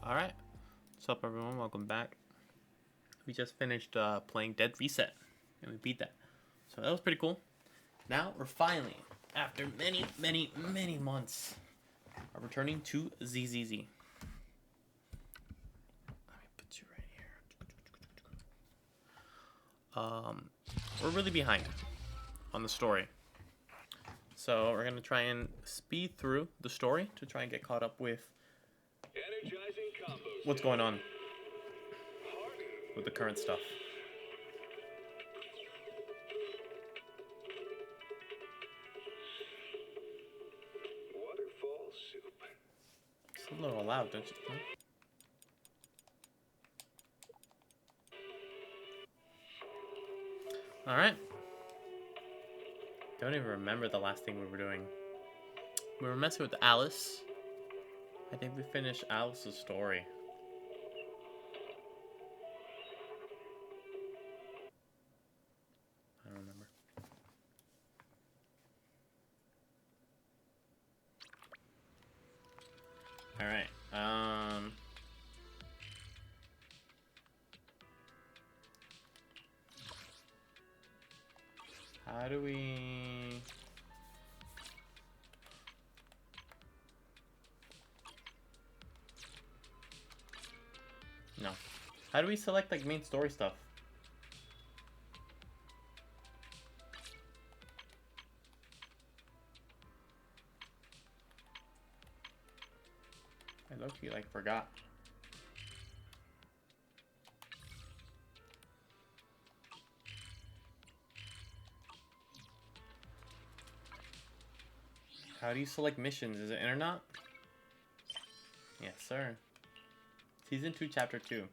Alright, what's up everyone, welcome back. We just finished playing Dead Reset, and we beat that. So that was pretty cool. Now we're finally, after many months, are returning to ZZZ. Let me put you right here. We're really behind on the story. So we're going to try and speed through the story to try and get caught up with what's going on with the current stuff. Waterfall soup. It's a little loud, don't you think? Alright. Don't even remember the last thing we were doing. We were messing with Alice. I think we finished Alice's story. I don't remember. Alright, how do we... No. How do we select, like, main story stuff? I low-key, like, forgot. How do you select missions? Is it in or not? Yes, sir. Season 2, Chapter 2.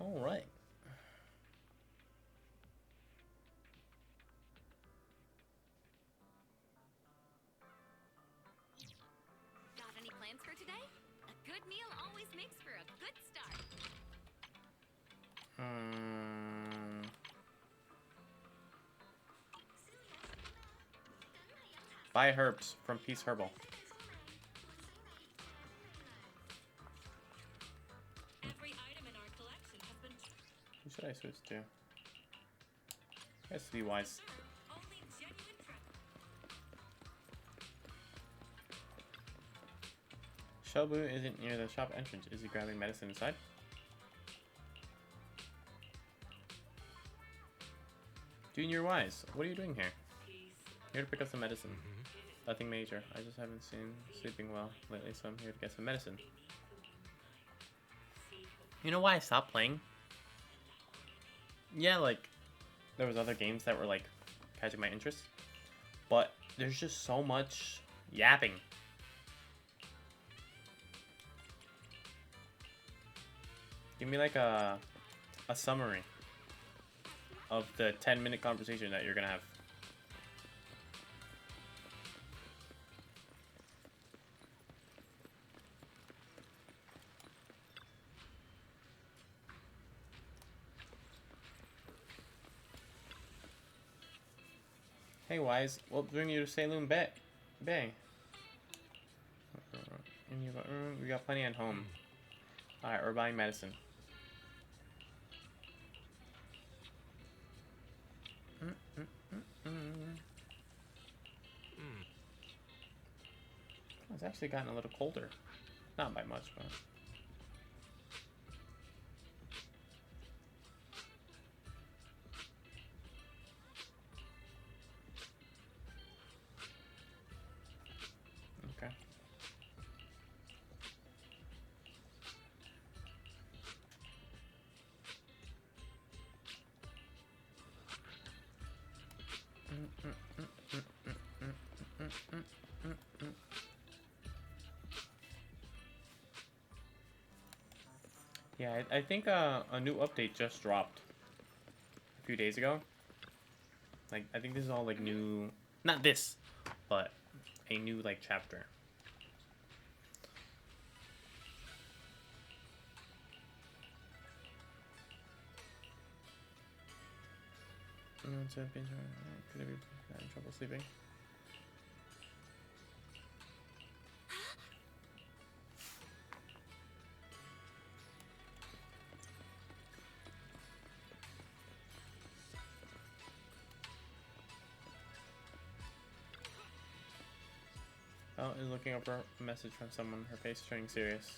Alright. Got any plans for today? A good meal always makes for a good start. Buy herbs from Peace Herbal. Every item in our collection has been Who should I switch to? I guess to be wise. only genuine Shobu isn't near the shop entrance. Is he grabbing medicine inside? Junior Wise, what are you doing here? Here to pick up some medicine. Nothing major. I just haven't seen sleeping well lately, so I'm here to get some medicine. You know why I stopped playing? Yeah, like, there was other games that were, like, catching my interest. But there's just so much yapping. Give me, like, a summary of the 10-minute conversation that you're gonna have. Hey Wise, what bring you to Saloon Bay? We got plenty at home. Alright, we're buying medicine. It's actually gotten a little colder. Not by much, but... Okay. Yeah, I think a new update just dropped a few days ago. Like, I think this is all, like, new... Not this, but a new, like, chapter. Could I be having trouble sleeping? Val is looking up a message from someone. Her face is turning serious.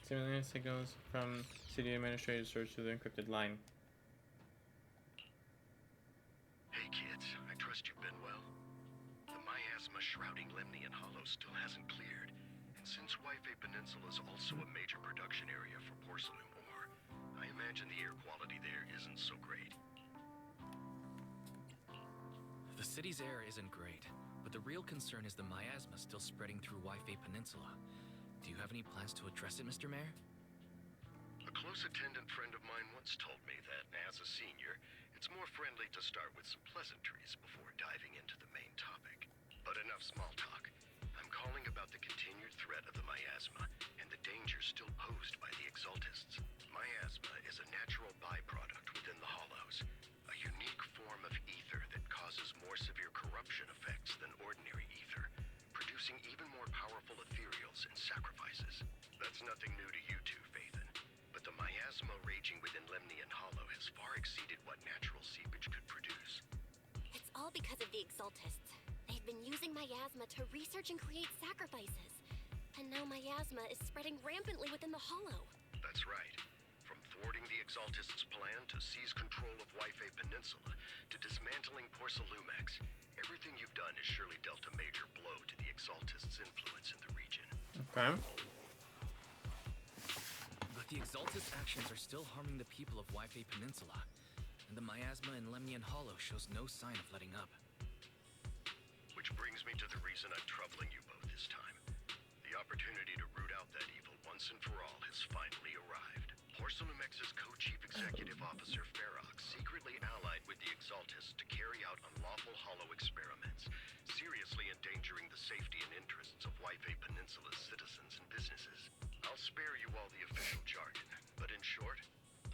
Similar signals from city administrator search to the encrypted line. Hey kids, I trust you've been well. The miasma shrouding Lemnian Hollow still hasn't cleared, and since Wi-Fi Peninsula is also a major production area for porcelain ore, I imagine the air quality there isn't so great. The city's air isn't great, but the real concern is the miasma still spreading through Wi-Fi Peninsula. Do you have any plans to address it, Mr. Mayor? A close attendant friend of mine once told me that, as a senior, it's more friendly to start with some pleasantries before diving into the main topic. But enough small talk. I'm calling about the continued threat of the miasma and the danger still posed by the Exaltists. Miasma is a natural byproduct within the Hollows, a unique form of ether that causes more severe corruption effects than ordinary ether, producing even more powerful ethereals and sacrifices. That's nothing new to you two, Phaethon, but the miasma raging within Lemnian Hollow has far exceeded what natural seepage could produce. It's all because of the Exaltists. They've been using miasma to research and create sacrifices. And now miasma is spreading rampantly within the Hollow. That's right. From thwarting the Exaltists' plan to seize control of Wi-Fi Peninsula to dismantling Porcelumex, everything you've done has surely dealt a major blow to the Exaltists' influence in the region. Okay. But the Exaltist actions are still harming the people of Wi-Fi Peninsula, and the miasma in Lemnian Hollow shows no sign of letting up. Which brings me to the reason I'm troubling you both this time. The opportunity to root out that evil once and for all has finally arrived. Porcelumex's co-chief executive officer Ferox secretly allied with the Exaltists to carry out unlawful hollow experiments, seriously endangering the safety and interests of Wi-Fi Peninsula's citizens and businesses. I'll spare you all the official jargon, but in short,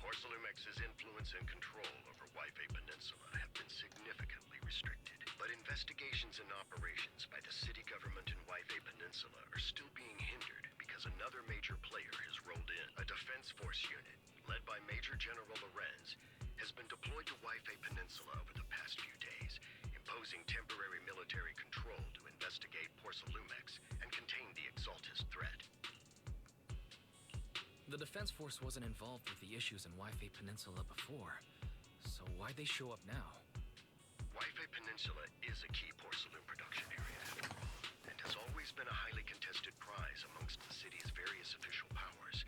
Porcelumex's influence and control over Wi-Fi Peninsula have been significantly restricted. But investigations and operations by the city government in Wi-Fi Peninsula are still being hindered because another major player has rolled in. A defense force unit, led by Major General Lorenz, has been deployed to Wi-Fi Peninsula over the past few days, imposing temporary military control to investigate Porcelumex and contain the Exaltist threat. The Defense Force wasn't involved with the issues in Wi-Fi Peninsula before, so why'd they show up now? Wi-Fi Peninsula is a key porcelain production area, after all, and has always been a highly contested prize amongst the city's various official powers.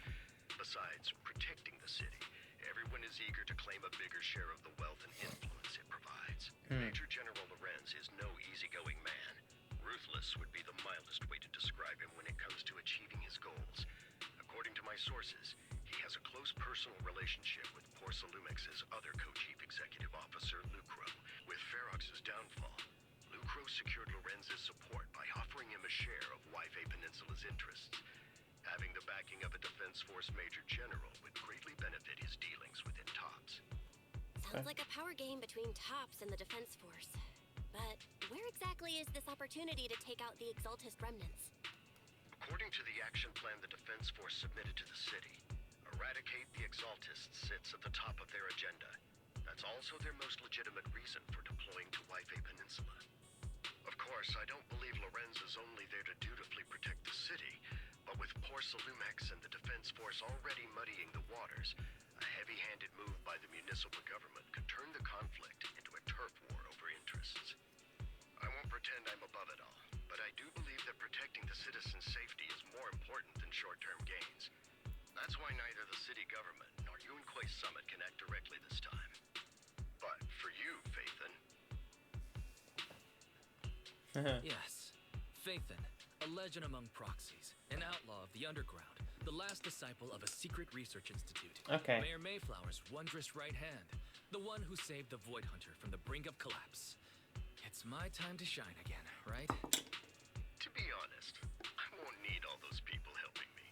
Besides protecting the city, everyone is eager to claim a bigger share of the wealth and influence it provides. Major General Lorenz is no easygoing man. Ruthless would be the mildest way to describe him when it comes to achieving his goals. According to my sources, he has a close personal relationship with Porcelumex's other co-chief executive officer, Lucro. With Ferox's downfall, Lucro secured Lorenz's support by offering him a share of Wi-Fi Peninsula's interests. Having the backing of a Defense Force Major General would greatly benefit his dealings within TOPS. Sounds like a power game between TOPS and the Defense Force. But where exactly is this opportunity to take out the Exaltist remnants? According to the action plan the Defense Force submitted to the city, eradicate the Exaltists sits at the top of their agenda. That's also their most legitimate reason for deploying to Wi-Fi Peninsula. Of course, I don't believe Lorenz is only there to dutifully protect the city, but with Porcelumex and the Defense Force already muddying the waters, a heavy-handed move by the municipal government could turn the conflict into a turf war over interests. I won't pretend I'm above it all, but I do believe that protecting the citizens' safety is more important than short-term gains. That's why neither the city government nor Yunquay Summit can act directly this time. But for you, Phaethon... Yes, Phaethon, a legend among proxies, an outlaw of the underground, the last disciple of a secret research institute. Okay. Mayor Mayflower's wondrous right hand, the one who saved the Void Hunter from the brink of collapse. It's my time to shine again, right? To be honest, I won't need all those people helping me.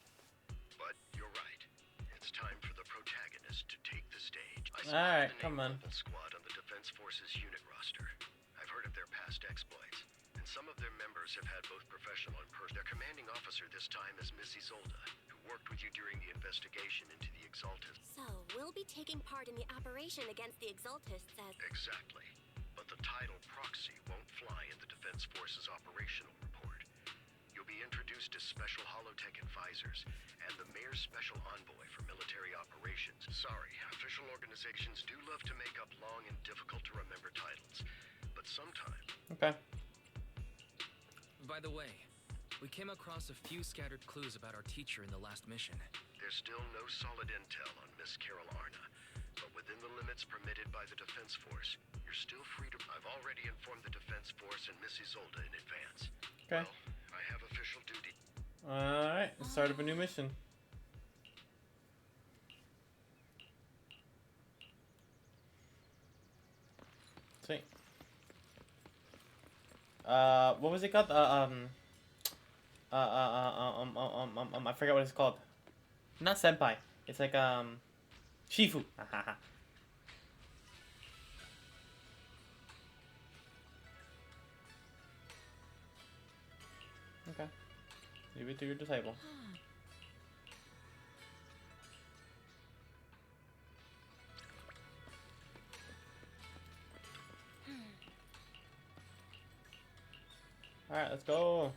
But you're right. It's time for the protagonist to take the stage. I Alright, the come on. Mobile Squad on the Defense Force's unit roster. I've heard of their past exploits, and some of their members have had both professional and personal. Their commanding officer this time is Miss Isolda, who worked with you during the investigation into the Exaltists. So, we'll be taking part in the operation against the Exaltists as... Exactly. But the title proxy won't fly in the Defense Force's operational report. You'll be introduced as Special Holotech Advisors and the Mayor's Special Envoy for Military Operations. Sorry, official organizations do love to make up long and difficult-to-remember titles. But sometimes... Okay. By the way, we came across a few scattered clues about our teacher in the last mission. There's still no solid intel on Miss Carol Arna, but within the limits permitted by the Defense Force, you're still free to... I've already informed the Defense Force and Miss Isolde in advance. Okay. Well, I have official duty. Alright, start of a new mission. Sweet. What was it called? I forgot what it's called. Not senpai. It's like shifu. Okay. Leave it to your disciple. Alright, let's go.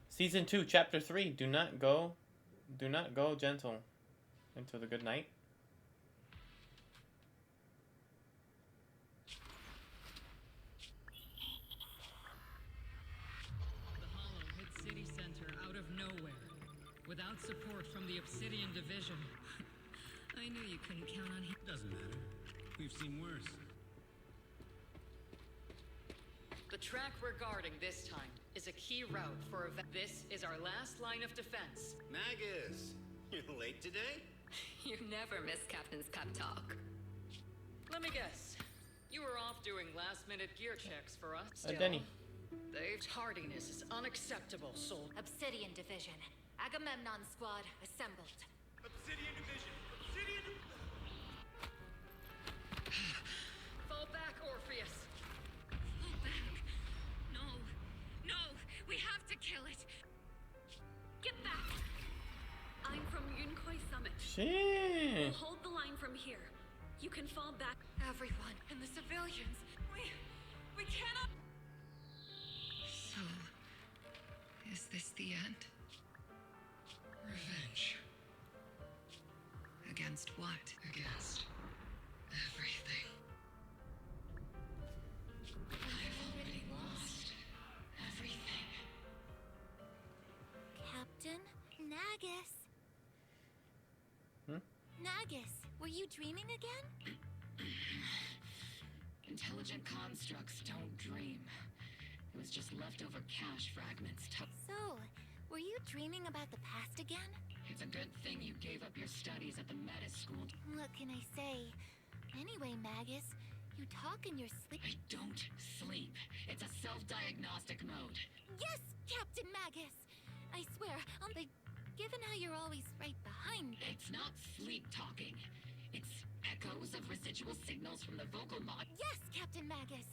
Season 2, Chapter 3. Do not go gentle into the good night. The Hollow hit city center out of nowhere, without support from the Obsidian Division. I knew you couldn't count on him. Doesn't matter. We've seen worse. The track we're guarding this time is a key route for This is our last line of defense. Magus, you're late today? You never miss Captain's pep talk. Let me guess. You were off doing last-minute gear checks for us. Still, Denny. Dave's tardiness is unacceptable, Soul. Obsidian Division. Agamemnon Squad assembled. Obsidian Division! Obsidian... Fall back, Orpheus. Fall back. No. No. We have to kill it. Get back. I'm from Yunkoi Summit. Shit. We'll hold the line from here. You can fall back. Everyone and the civilians. We cannot... So, is this the end? Revenge. Against what? Against everything. I've already lost everything. Captain Nagus. Nagus, were you dreaming again? Intelligent constructs don't dream. It was just leftover cache fragments. So, were you dreaming about the past again? It's a good thing you gave up your studies at the Meta School. What can I say? Anyway, Magus, you talk in your sleep. I don't sleep. It's a self-diagnostic mode. Yes, Captain Magus! I swear, given how you're always right behind me. It's not sleep talking. It's echoes of residual signals from the vocal mod. Yes, Captain Magus!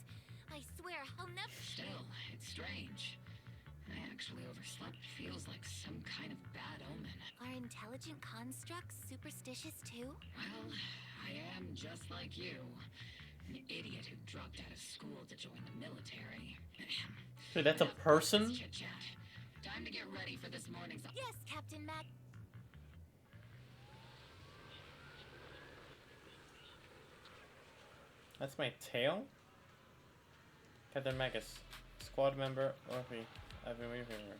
I swear, I'll never... Still, it's strange. I actually overslept. Feels like some kind of bad omen. Are intelligent constructs superstitious too? Well, I am just like you. An idiot who dropped out of school to join the military. Wait, that's a person? Chit-chat. Time to get ready for this morning's... Yes, Captain Mag... That's my tail? Captain Magus. Squad member, Orphe. I've been waiting for her.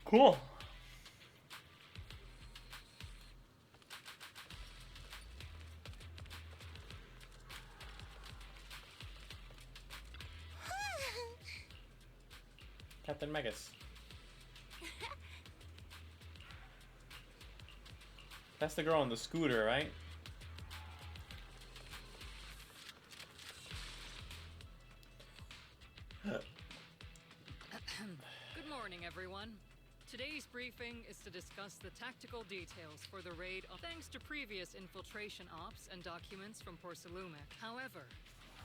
Cool. Captain Magus. That's the girl on the scooter, right? Good morning, everyone. Today's brief briefing is to discuss the tactical details for the raid thanks to previous infiltration ops and documents from Porcelumic. However,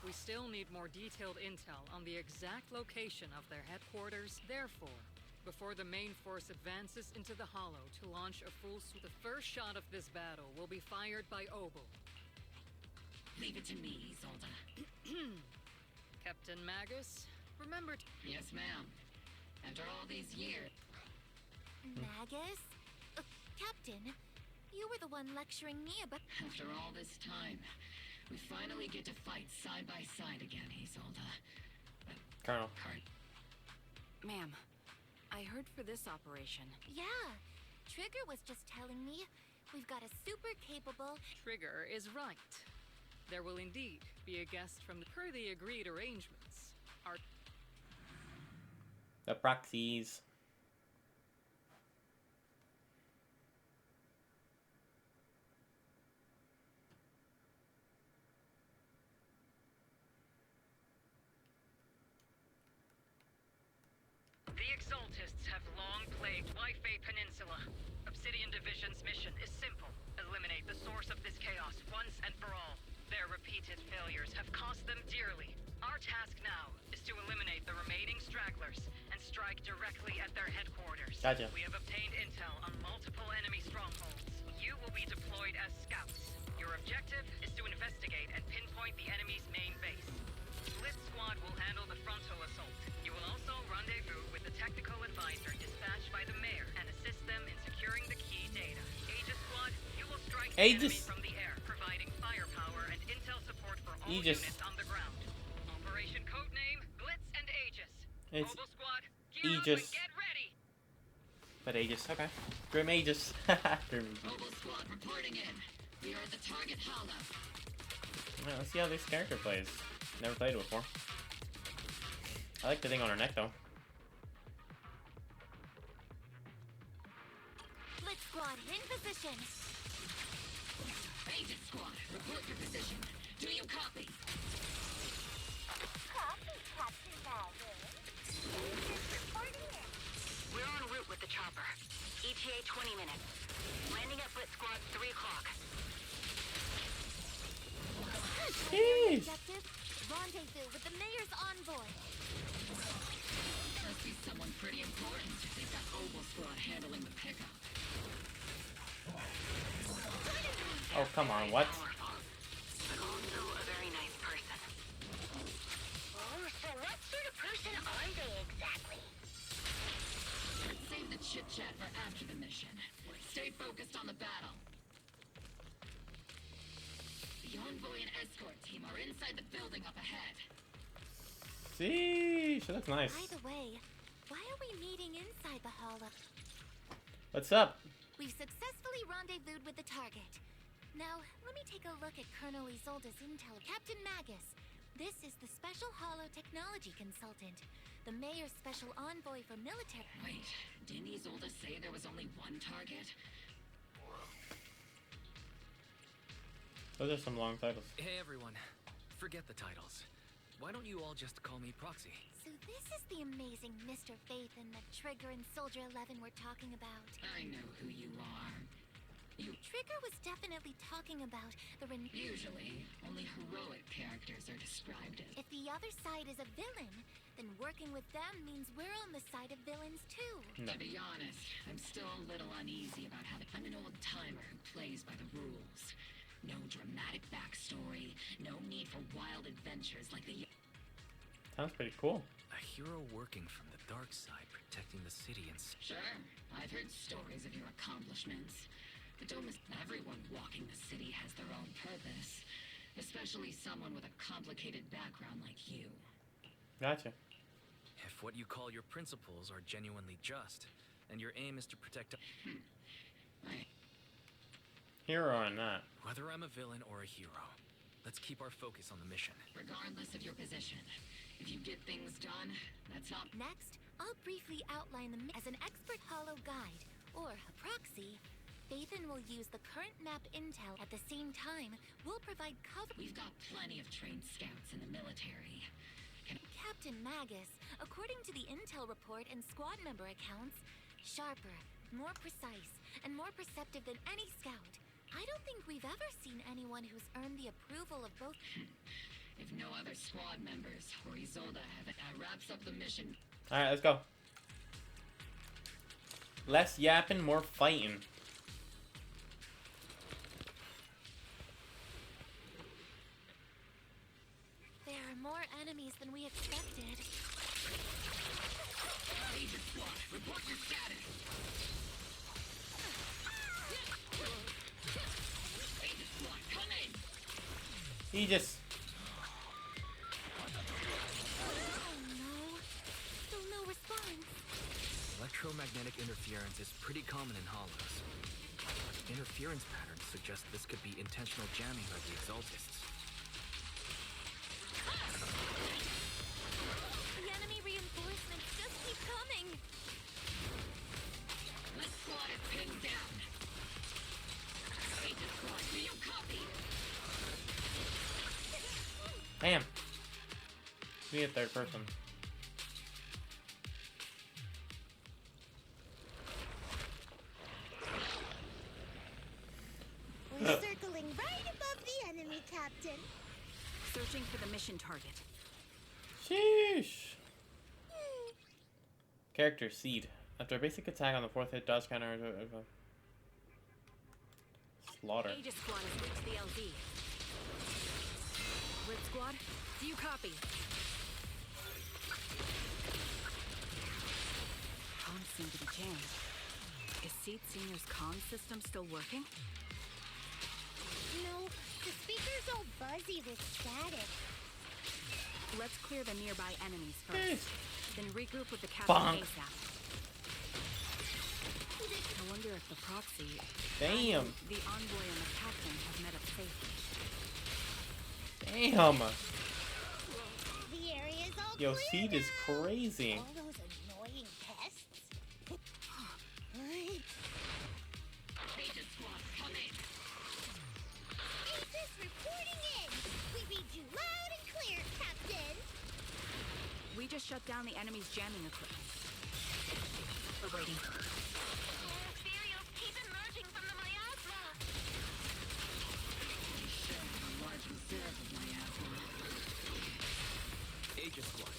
we still need more detailed intel on the exact location of their headquarters. Therefore, before the main force advances into the Hollow to launch a full sweep, the first shot of this battle will be fired by Obel. Leave it to me, Isolde. Captain Magus, remember to... Yes, ma'am. After all these years... Magus? Captain, you were the one lecturing me about... After all this time, we finally get to fight side by side again, Isolde. Colonel. Ma'am, I heard for this operation. Yeah, Trigger was just telling me we've got a super capable... Trigger is right. There will indeed be a guest from per the agreed arrangements. Our... The proxies. The Exaltists have long plagued Wi-Fi Peninsula. Obsidian Division's mission is simple. Eliminate the source of this chaos once and for all. Their repeated failures have cost them dearly. Our task now is to eliminate the remaining stragglers and strike directly at their headquarters. Gotcha. We have obtained intel on multiple enemy strongholds. You will be deployed as scouts. Your objective is to investigate and pinpoint the enemy's main base. Split Squad will handle the frontal assault. You will also rendezvous with the technical advisor dispatched by the mayor and assist them in securing the key data. Aegis Squad, you will strike the enemy Aegis. from the air, providing firepower and intel support for all Aegis. units on the ground. Operation codename Blitz and Aegis. It's Mobile Squad, gear up Aegis. and get ready. But Aegis, okay. Grim Aegis. Grim Aegis. Mobile Squad reporting in. We are at the target hollow. Alright, let's see how this character plays. Never played it before. I like the thing on her neck though. Blitz Squad in position. Aegis Squad, report your position. Do you copy? Copy, Captain Magus. Reporting in. We're en route with the chopper. ETA 20 minutes. Landing at Blitz Squad 3 o'clock. Jeez. Objective, rendezvous with the mayor's envoy. Must be someone pretty important if they've got Obel Squad handling the pickup. Oh, come on, what? Powerful, but also a very nice person. Oh, so what sort of person are they exactly? Let's save the chit-chat for after the mission. Stay focused on the battle. The envoy and escort team are inside the building up ahead. See, she looks nice. By the way, why are we meeting inside the hollow? What's up? We've successfully rendezvoused with the target. Now, let me take a look at Colonel Isolde's intel. Captain Magus, this is the Special Hollow Technology Consultant, the Mayor's Special Envoy for Military... Wait, didn't Isolde say there was only one target? Those are some long titles. Hey everyone, forget the titles. Why don't you all just call me Proxy? So this is the amazing Mr. Phaethon that Trigger and Soldier 11 were talking about. I know who you are. Trigger was definitely talking about the Usually, only heroic characters are described as... If the other side is a villain, then working with them means we're on the side of villains too. No. To be honest, I'm still a little uneasy about how I'm an old-timer who plays by the rules. No dramatic backstory, no need for wild adventures like the... Sounds pretty cool. A hero working from the dark side, protecting the city and... Sure, I've heard stories of your accomplishments. But don't miss... Everyone walking the city has their own purpose. Especially someone with a complicated background like you. Gotcha. If what you call your principles are genuinely just, and your aim is to protect... Hero or not. Whether I'm a villain or a hero, let's keep our focus on the mission. Regardless of your position, if you get things done, that's not... Next, I'll briefly outline them as an expert hollow guide, or a proxy. Phaethon will use the current map intel. At the same time, we'll provide cover. We've got plenty of trained scouts in the military. Captain Magus, according to the intel report and squad member accounts, sharper, more precise, and more perceptive than any scout. I don't think we've ever seen anyone who's earned the approval of both. If no other squad members or Isolda have it, that wraps up the mission. Alright, let's go. Less yapping, more fighting. There are more enemies than we expected. Agent Squad, report your status. Agent Squad, come in. He just... Oh no. Still no response. Electromagnetic interference is pretty common in hollows. Interference patterns suggest this could be intentional jamming by the Exaltists. The enemy reinforcements just keep coming. This squad is pinned down. Agent Squad, do you copy? Damn. We need a third person. We're circling right above the enemy, Captain. Searching for the mission target. Sheesh. Character Seed. After a basic attack on the fourth hit, does counter slaughter. Aegis Squad has reached the LZ. Red Squad, do you copy? Comms seem to be jammed. Is Seed Senior's comm system still working? No, the speaker's all buzzy with static. Let's clear the nearby enemies Hey. first. Then regroup with the captain Bonk. ASAP. I wonder if the proxy, Damn. the envoy and the captain have met up safely. Damn. The area's all Yo, clear Seed is now. crazy. All those annoying pests. Agent Squad, come in. Aegis reporting in. We read you loud and clear, Captain. We just shut down the enemy's jamming equipment. We're waiting. Ethereals keep emerging from the miasma. Large reserve of miasma. Aegis Squad,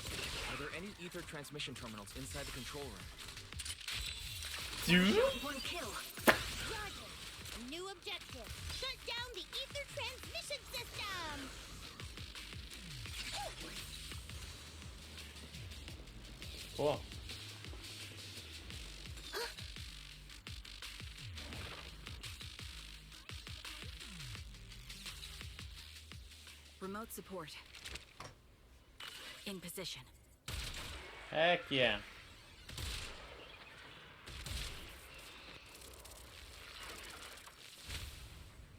are there any ether transmission terminals inside the control room? Dude? One kill. Roger. New objective. Shut down the ether transmission system. Cool. Remote support. In position. Heck yeah.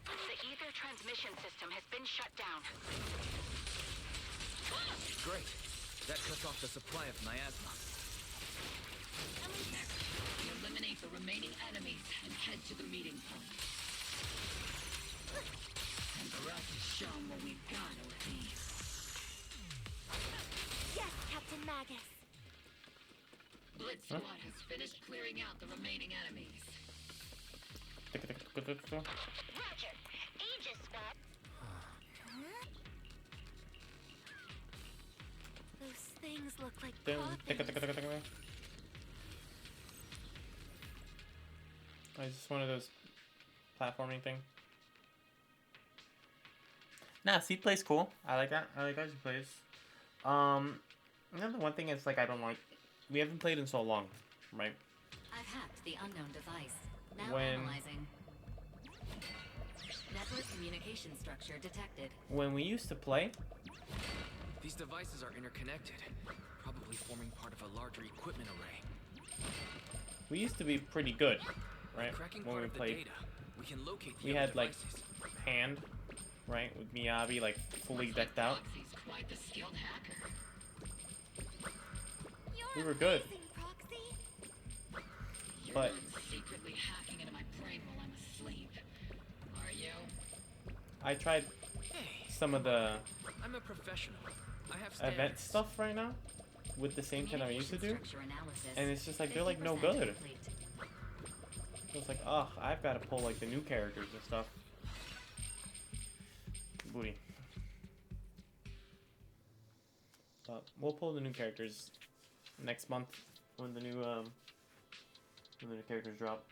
The ether transmission system has been shut down. Great. That cuts off the supply of miasma. We eliminate the remaining enemies and head to the meeting point. And for us to show 'em what we've got, OP. Yes, Captain Magus. Blitz Squad has finished clearing out the remaining enemies. Roger. Aegis Squad. Those things look like coffins. Is this one of those platforming thing? Nah, Seed plays cool. I like that. I like how she plays. You know, the one thing is like I don't like. We haven't played in so long, right? I've hacked the unknown device. Now When- analyzing. Network communication structure detected. When we used to play, These devices are interconnected, probably forming part of a larger equipment array. we used to be pretty good, right? Cracking When part we of the played, data, we can locate the we other had like devices. hand, right, with Miyabi like fully decked out. Proxy's quite the skilled hacker. You're We were good. amazing, Proxy. You're But- not secretly hacking into my brain while I'm asleep, are you? I tried Hey, some of the I'm a professional. I have event standards. stuff right now with the same thing I used to do, Communication structure analysis. and it's just like they're like no good. 50% complete. just like, oh, I've got to pull like the new characters and stuff. Booty. But we'll pull the new characters next month when the new characters drop.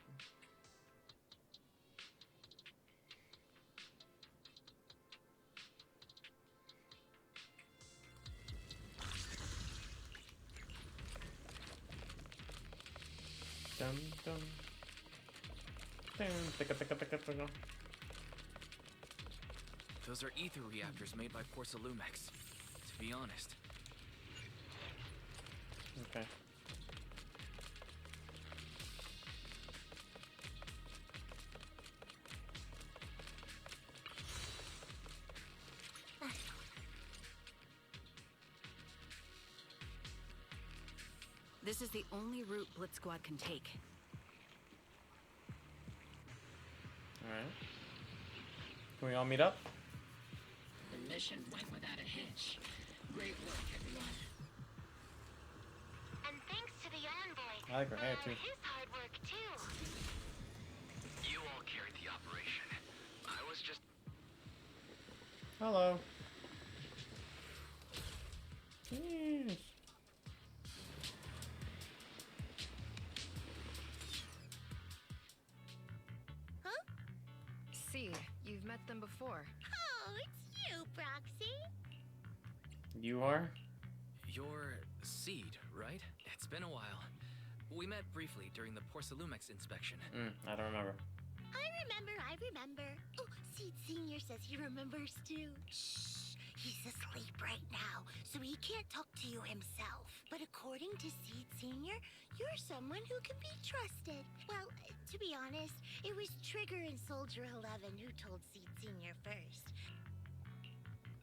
Dum dum. Dum, ticka, ticka, ticka, ticka. Those are ether reactors made by Porcelumex. To be honest. Okay. This is the only route Blitz Squad can take. Alright. Can we all meet up? The mission went without a hitch. Great work, everyone. And thanks to the envoy I like her hair for too. his hard work too. You all carried the operation. I was just... Hello. Jeez. Seed, you've met them before. Oh, it's you, Proxy. You are? You're Seed, right? It's been a while. We met briefly during the Porcelumex inspection. I don't remember. I remember. Oh, Seed Senior says he remembers too. Shh, he's asleep right now, so he can't talk to you himself. But according to Seed Senior, you're someone who can be trusted. Well, to be honest, it was Trigger and Soldier 11 who told Seed Senior first.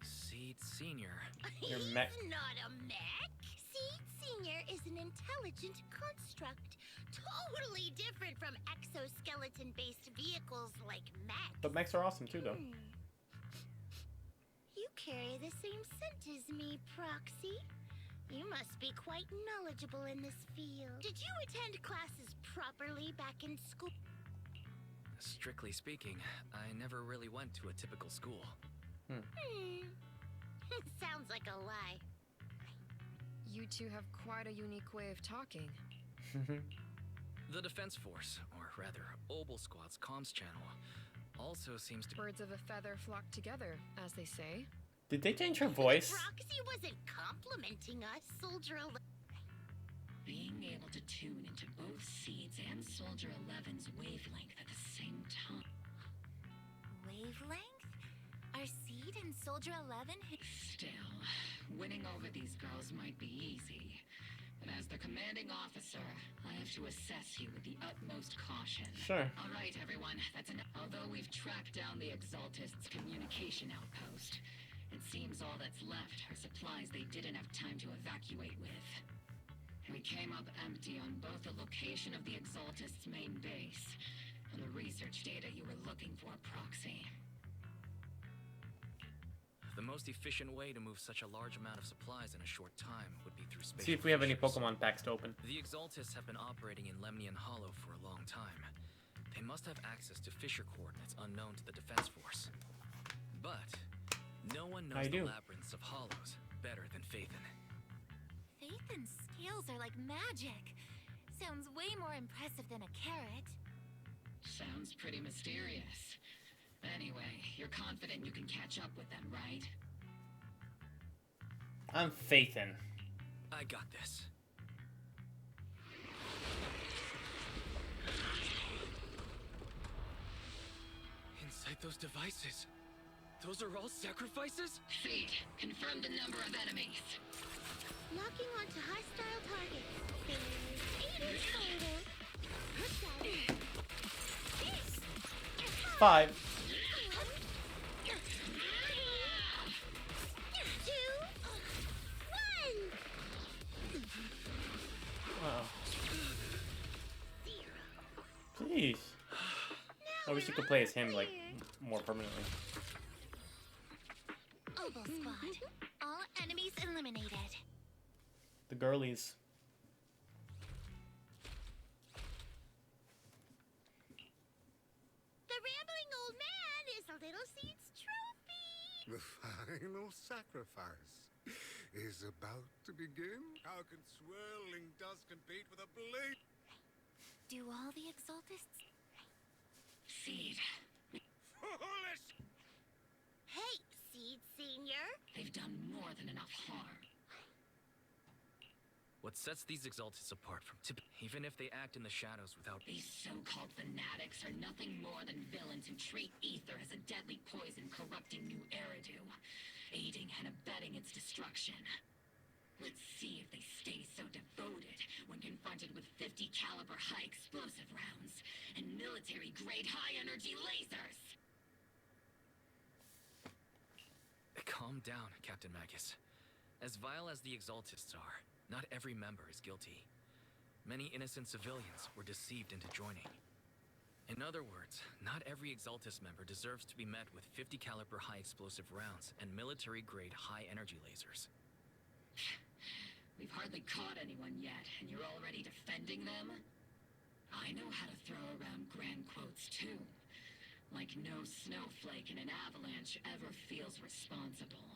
Seed Senior. You're He's mech. not a mech. Seed Senior is an intelligent construct, totally different from exoskeleton-based vehicles like mechs. But mechs are awesome too, though. You carry the same scent as me, Proxy. You must be quite knowledgeable in this field. Did you attend classes properly back in school? Strictly speaking, I never really went to a typical school. Sounds like a lie. You two have quite a unique way of talking. The Defense Force, or rather, Obel Squad's comms channel, also seems to... Birds of a feather flock together, as they say. Did they change her voice? Proxy wasn't complimenting us, Soldier 11. Being able to tune into both Seeds and Soldier 11's wavelength at the same time. Wavelength? Are Seed and Soldier 11 Still, winning over these girls might be easy. But as their commanding officer, I have to assess you with the utmost caution. Sure. All right, everyone, that's enough. Although we've tracked down the Exaltists' communication outpost, it seems all that's left are supplies they didn't have time to evacuate with. We came up empty on both the location of the Exaltists' main base and the research data you were looking for, Proxy. The most efficient way to move such a large amount of supplies in a short time would be through space. See if we have any Pokemon packs to open. The Exaltists have been operating in Lemnian Hollow for a long time. They must have access to fissure coordinates unknown to the Defense Force. But no one knows the labyrinths of hollows better than Phaethon. Phaethon's scales are like magic. Sounds way more impressive than a carrot. Sounds pretty mysterious. Anyway, you're confident you can catch up with them, right? I'm Phaethon. I got this. Inside those devices, those are all sacrifices? Fate, confirm the number of enemies. Locking onto hostile targets. There's 8 in total. Look at 5. 2, 1. Wow. Jeez. I wish you could play as him, like, more permanently. Obel Squad. All enemies eliminated. The girlies. little seed's trophy! The final sacrifice is about to begin. How can swirling dust compete with a blade? Do all the Exaltists... Seed. Foolish! Hey, Seed Senior! They've done more than enough harm. What sets these Exaltists apart from even if they act in the shadows without... These so-called fanatics are nothing more than villains who treat ether as a deadly poison corrupting New Eridu, aiding and abetting its destruction. Let's see if they stay so devoted when confronted with 50 caliber high explosive rounds and military-grade high-energy lasers! Calm down, Captain Magus. As vile as the Exaltists are, not every member is guilty. Many innocent civilians were deceived into joining. In other words, not every Exaltist member deserves to be met with 50 caliber high explosive rounds and military-grade high-energy lasers. We've hardly caught anyone yet, and you're already defending them? I know how to throw around grand quotes too. Like no snowflake in an avalanche ever feels responsible.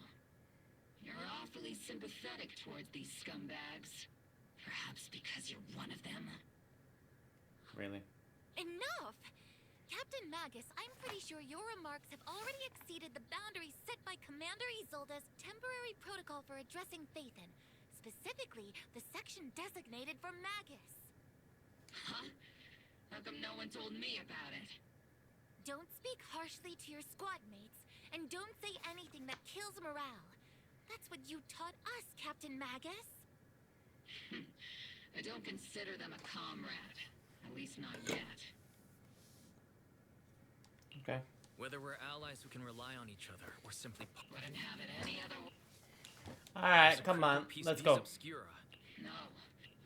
You're awfully sympathetic towards these scumbags. Perhaps because you're one of them? Really? Enough! Captain Magus, I'm pretty sure your remarks have already exceeded the boundaries set by Commander Isolde's temporary protocol for addressing Phaethon. Specifically, the section designated for Magus. Huh? How come no one told me about it? Don't speak harshly to your squad mates, and don't say anything that kills morale. That's what you taught us, Captain Magus. I don't consider them a comrade. At least not yet. Okay. Whether we're allies who can rely on each other or simply... Wouldn't have it any other way. Alright, come on. Let's go. Obscura. No.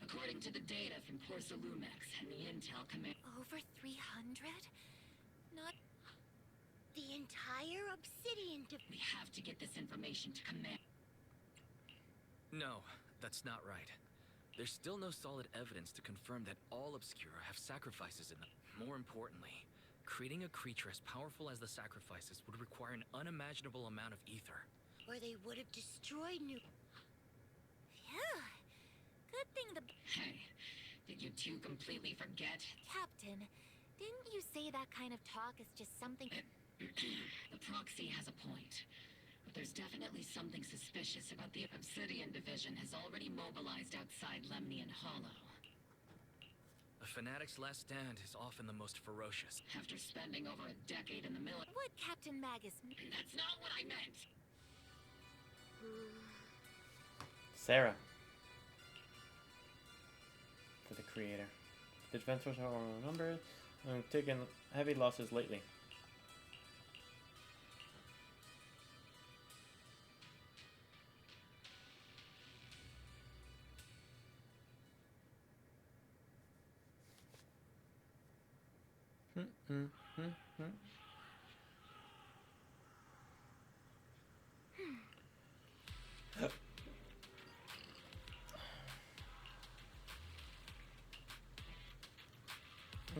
According to the data from Porcelumex and the Intel Command... Over 300? Not... The entire Obsidian... We have to get this information to Command... No, that's not right. There's still no solid evidence to confirm that all Obscura have sacrifices in them. More importantly, creating a creature as powerful as the sacrifices would require an unimaginable amount of ether. Or they would have destroyed New... Phew. Good thing the... Hey, did you two completely forget? Captain, didn't you say that kind of talk is just something... The proxy has a point. But there's definitely something suspicious about the Obsidian Division has already mobilized outside Lemnian Hollow. A fanatic's last stand is often the most ferocious. After spending over a decade in the military... What Captain Magus... That's not what I meant! Sarah. For the creator. The defense force are on numbers and have taken heavy losses lately.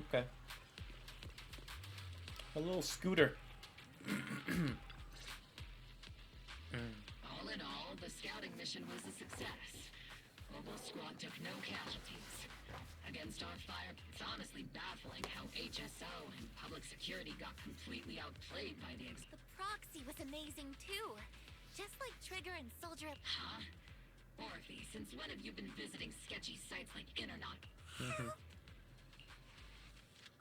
Okay. A little scooter. All in all, the scouting mission was a success. Mobile Squad took no casualties. Against our fire, it's honestly baffling how HSO and public security got completely outplayed by the The proxy was amazing too. Just like Trigger and Soldier... Huh? Orphe, since when have you been visiting sketchy sites like Internet?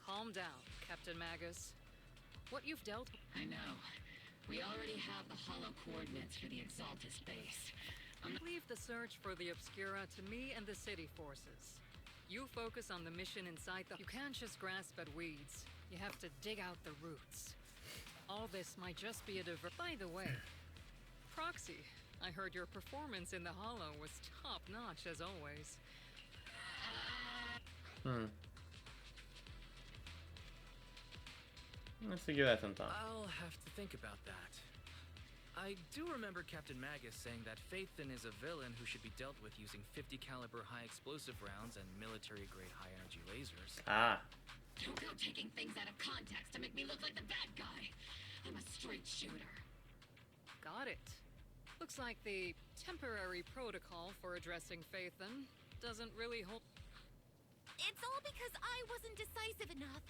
Calm down, Captain Magus. What you've dealt with... I know. We already have the hollow coordinates for the Exaltist base. Leave the search for the Obscura to me and the city forces. You focus on the mission inside the... You can't just grasp at weeds. You have to dig out the roots. All this might just be a By the way, Proxy, I heard your performance in the Hollow was top-notch as always. Let's figure that sometime. I'll have to think about that. I do remember Captain Magus saying that Phaethon is a villain who should be dealt with using 50 caliber high explosive rounds and military-grade high-energy lasers. Ah. Don't go taking things out of context to make me look like the bad guy. I'm a straight shooter. Got it. Looks like the temporary protocol for addressing Phaethon doesn't really hold. It's all because I wasn't decisive enough.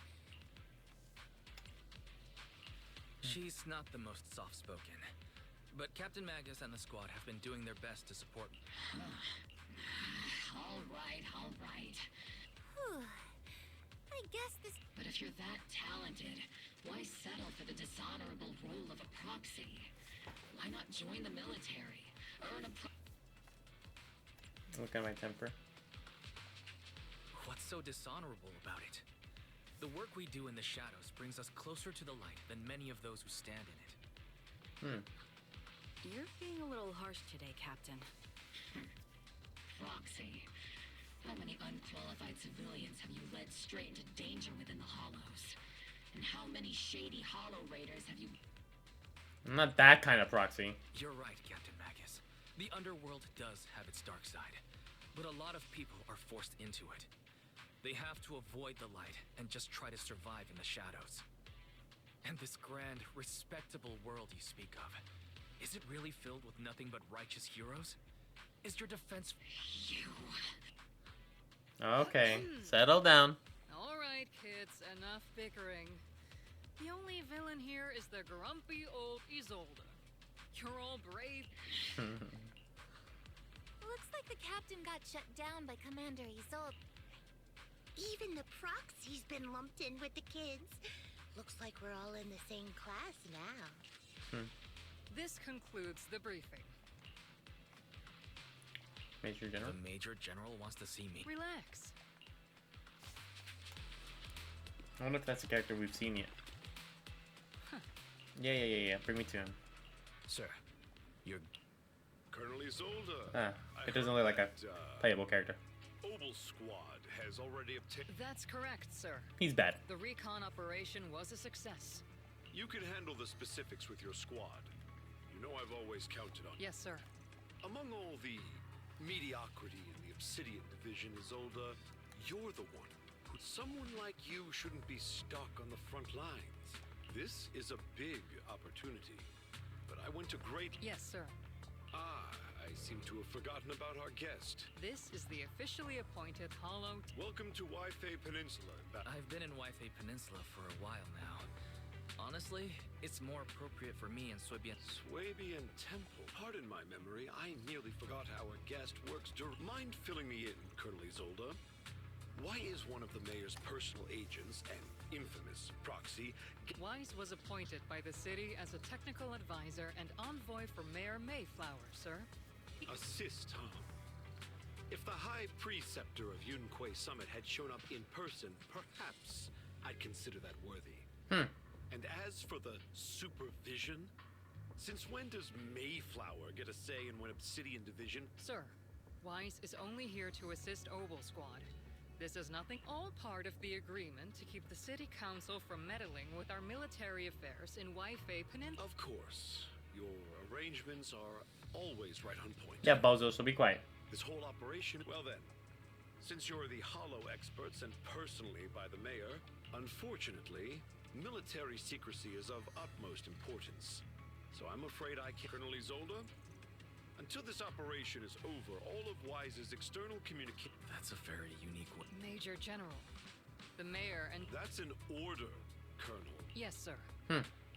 She's not the most soft-spoken, but Captain Magus and the squad have been doing their best to support me. All right, all right. Whew. I guess this... But if you're that talented, why settle for the dishonorable role of a proxy? Why not join the military? Earn a Look at my temper. What's so dishonorable about it? The work we do in the shadows brings us closer to the light than many of those who stand in it. You're being a little harsh today, Captain. proxy. How many unqualified civilians have you led straight into danger within the Hollows? And how many shady Hollow Raiders have you... I'm not that kind of proxy. You're right, Captain Magus. The underworld does have its dark side, but a lot of people are forced into it. They have to avoid the light and just try to survive in the shadows. And this grand, respectable world you speak of, is it really filled with nothing but righteous heroes? Is your defense... You... Okay, settle down. All right, kids, enough bickering. The only villain here is the grumpy old Isolde. You're all brave. Looks like the captain got shut down by Commander Isolde. Even the proxy's been lumped in with the kids. Looks like we're all in the same class now. This concludes the briefing. Major General? The Major General wants to see me. Relax. I wonder if that's a character we've seen yet. Huh. Yeah. Bring me to him. Sir, you're... Colonel Isolde. It doesn't look like a playable character. Obel Squad has already obtained... That's correct, sir. He's bad. The recon operation was a success. You can handle the specifics with your squad. You know I've always counted on you. Yes, sir. Among all the mediocrity in the Obsidian Division, Isolde, you're the one. Someone like you shouldn't be stuck on the front lines. This is a big opportunity. But I went to great... Yes, sir. I seem to have forgotten about our guest. This is the officially appointed Hollow... Welcome to Waifei Peninsula. I've been in Waifei Peninsula for a while now. Honestly, it's more appropriate for me and Swabian... Swabian Temple. Pardon my memory, I nearly forgot how our guest works. Mind filling me in, Colonel Isolde? Why is one of the mayor's personal agents, an infamous proxy... Wise was appointed by the city as a technical advisor and envoy for Mayor Mayflower, sir. Assist, huh? If the High Preceptor of Yunquay Summit had shown up in person, perhaps I'd consider that worthy. And as for the supervision, since when does Mayflower get a say in one Obsidian Division? Sir, Wise is only here to assist Obel Squad. This is nothing, all part of the agreement to keep the City Council from meddling with our military affairs in Waifei Peninsula. Of course. Your arrangements are always right on point. Yeah, Bozo, so be quiet. This whole operation... Well then, since you're the Hollow experts and personally by the mayor, unfortunately, military secrecy is of utmost importance. So I'm afraid I can't... Colonel Isolde? Until this operation is over, all of Wise's external communication... That's a very unique one. Major General, the mayor and... That's an order, Colonel. Yes, sir.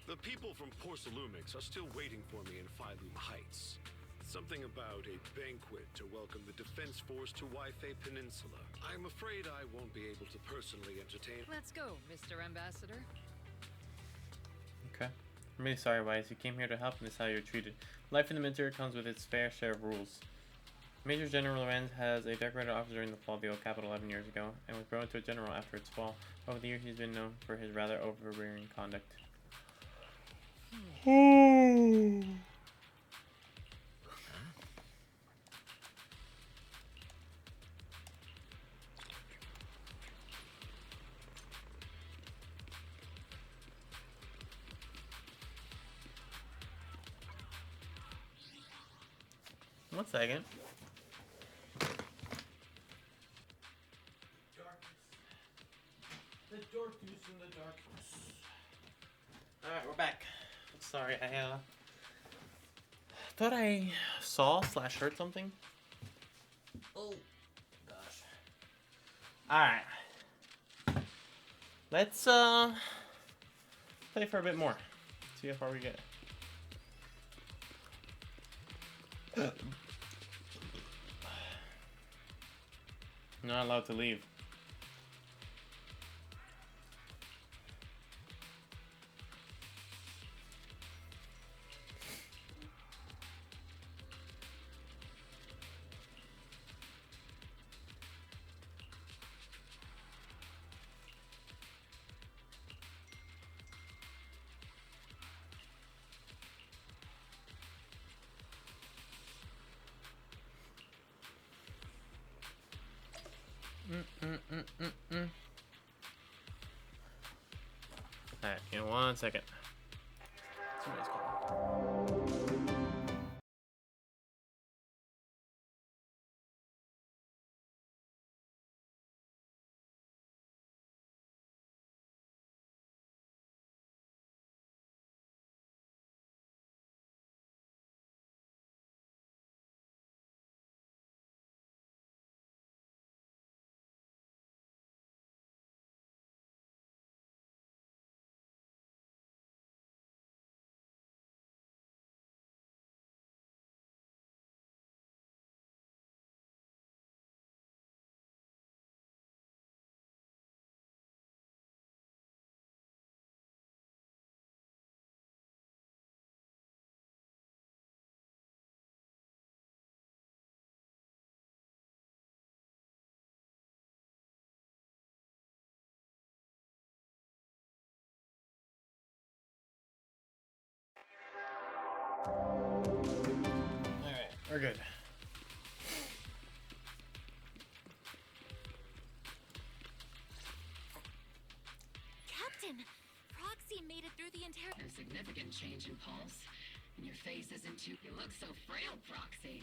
The people from Porcelumix are still waiting for me in Phylum Heights. Something about a banquet to welcome the Defense Force to Waifei Peninsula. I'm afraid I won't be able to personally entertain... Let's go, Mr. Ambassador. Okay. I'm really sorry, Wise. You came here to help, and this is how you're treated. Life in the military comes with its fair share of rules. Major General Lorenz has a decorated officer during the fall of the old capital 11 years ago, and was promoted to a general after its fall. Over the years, he's been known for his rather overbearing conduct. One second. The darkness in the darkness. Alright, we're back. Sorry, I thought I saw / heard something. Oh gosh. Alright. Let's play for a bit more. See how far we get. Not allowed to leave. Alright, in 1 second. Somebody's calling. Alright, we're good. Captain, Proxy made it through the entire. No significant change in pulse. And your face isn't too. You look so frail, Proxy.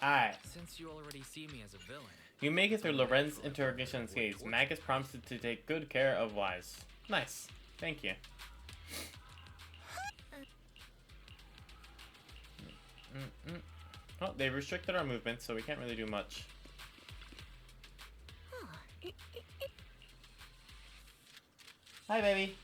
Alright. Since you already see me as a villain. You make it through Lorenz's interrogation unscathed. Magus promises to take good care of Wise. Nice. Thank you. Oh, they restricted our movement, so we can't really do much. Hi, baby.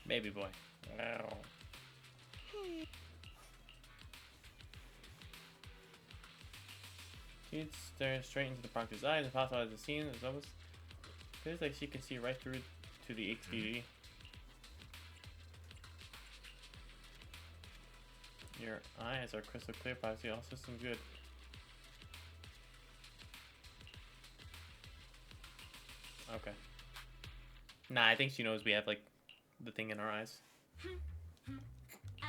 Baby boy. Wow. She stares straight into the Proctor's eyes and possible as the scene is almost feels like she can see right through to the HDD. Your eyes are crystal clear, Proxy. All systems good. Okay. Nah, I think she knows we have like the thing in our eyes.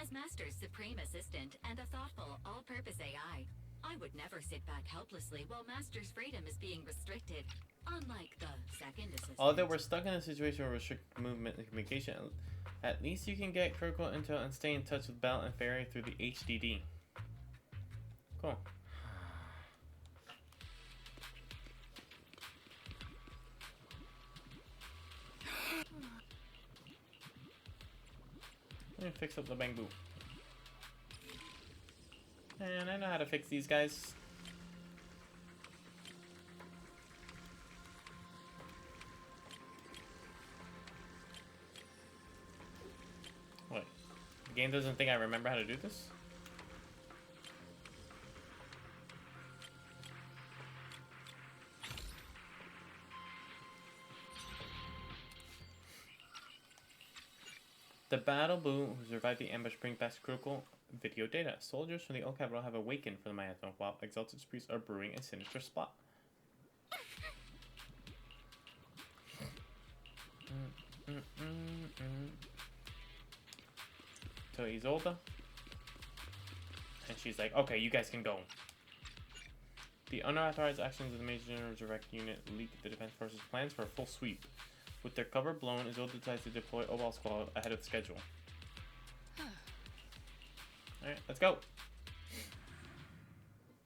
As Master's supreme assistant and a thoughtful, all-purpose AI, I would never sit back helplessly while Master's freedom is being restricted. Unlike the second assistant. Although we're stuck in a situation where restrict movement and communication, at least you can get critical intel and stay in touch with Bell and Fairy through the HDD. Cool. Let me fix up the bamboo. And I know how to fix these guys. What? The game doesn't think I remember how to do this? The battle boo who survived the ambush bring back critical video data. Soldiers from the old capital have awakened for the Mayathon, while exalted priests are brewing a sinister spot. So Isolda. And she's like, okay, you guys can go. The unauthorized actions of the Major General Direct Unit leak the Defense Forces' plans for a full sweep. With their cover blown, Isolda decides to deploy Obal Squad ahead of schedule. Alright, let's go.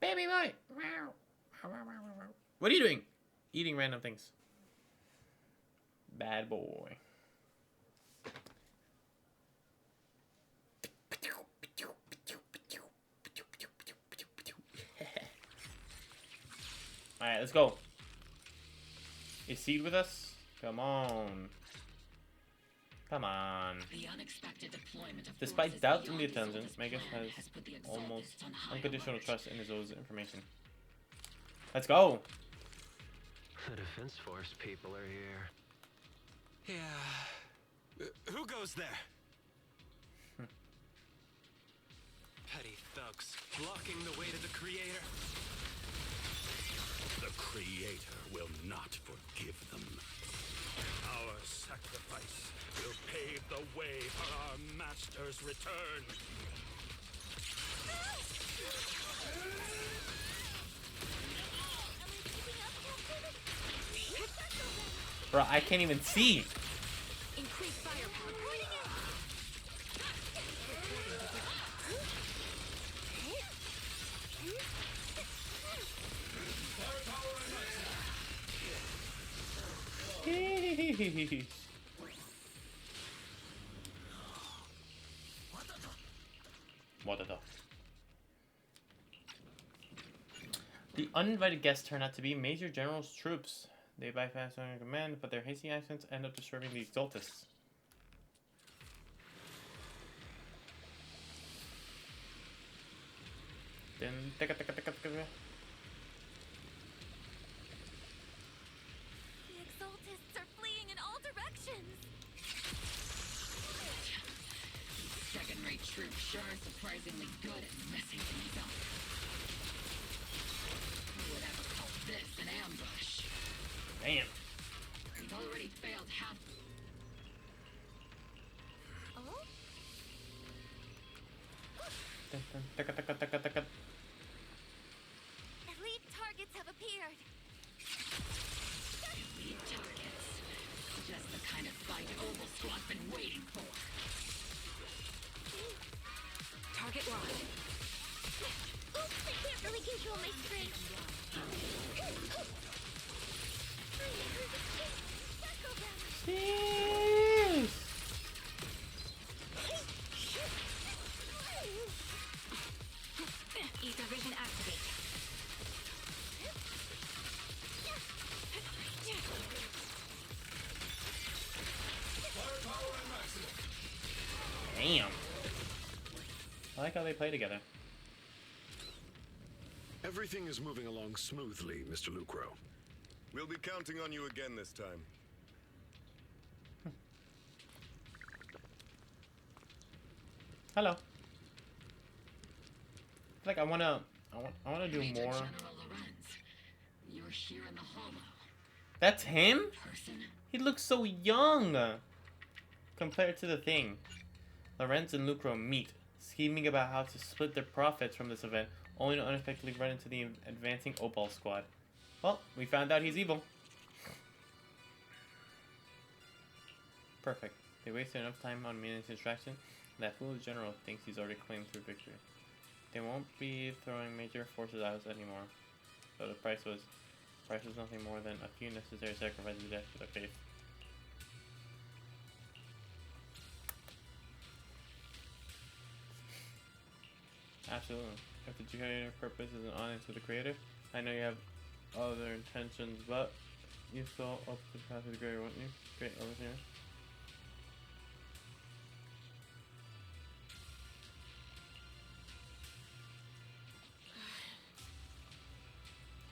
Baby boy! What are you doing? Eating random things. Bad boy. Alright, let's go. Is Seed with us? Come on. Come on. The unexpected deployment of Despite forces doubts in beyond the the intelligence, Exalted Magus plan has put the almost Exaltists on high unconditional alert. trust in Izzo's information. Let's go! The Defense Force people are here. Yeah. Who goes there? Petty thugs blocking the way to the Creator. The Creator will not forgive them. Our sacrifice will pave the way for our Master's return. Bro, I can't even see! Increase firepower. What the? The uninvited guests turn out to be Major General's troops. They bypass our command, but their hasty actions end up disturbing the Exaltists. Then The Exaltists are fleeing in all directions. Second-rate troops sure are surprisingly good at messing things up. Who would ever call this an ambush? Damn. We've already failed half. Oh? Elite targets have appeared. Elite targets. Just the kind of fight Oval Squad's been waiting for. Target locked. Oops, I can't really control my strength. Tackle them. Jeez. Ether vision activate. Damn. I like how they play together. Everything is moving along smoothly, Mr. Lucro. We'll be counting on you again this time. Hello. I feel like I wanna do Major more. General Lorenz, you're here in the hollow. That's him? Person. He looks so young compared to the thing. Lorenz and Lucro meet, scheming about how to split their profits from this event, only to unexpectedly run into the advancing Opal squad. Well, we found out he's evil. Perfect. They wasted enough time on Minion's distraction, and that foolish general thinks he's already claimed through victory. They won't be throwing major forces at us anymore. So the price was nothing more than a few necessary sacrifices death for their faith. Absolutely. If the creative purpose is an honest with the creative, I know you have other intentions, but you still up the path of the greater, won't you? Great overseer.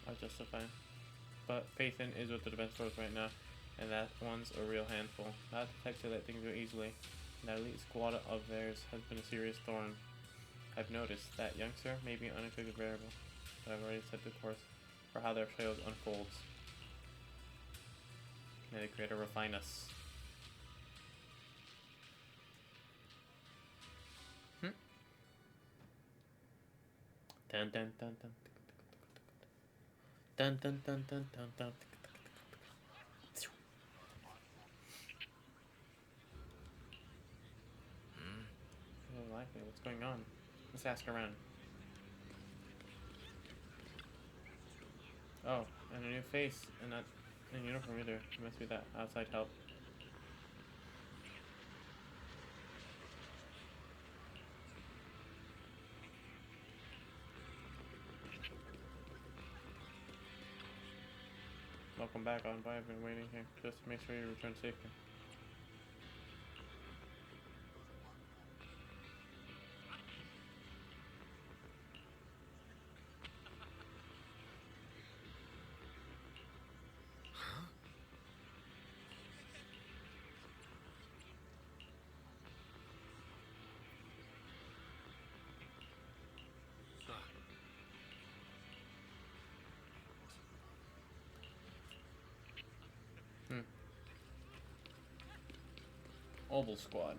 I'll justify. But faith in is with the defense force right now, and that one's a real handful. Not the type to let things go easily. That elite squad of theirs has been a serious thorn. I've noticed that youngster may be an unexpected variable, but I've already set the course for how their trails unfolds. May the Creator refine us. Dun dun dun dun. Dun dun dun dun dun dun. I don't like it. What's going on? Let's ask around. Oh, and a new face, and not in uniform either. Must be that outside help. Welcome back, on by. I've been waiting here just to make sure you return safely. Oval Squad.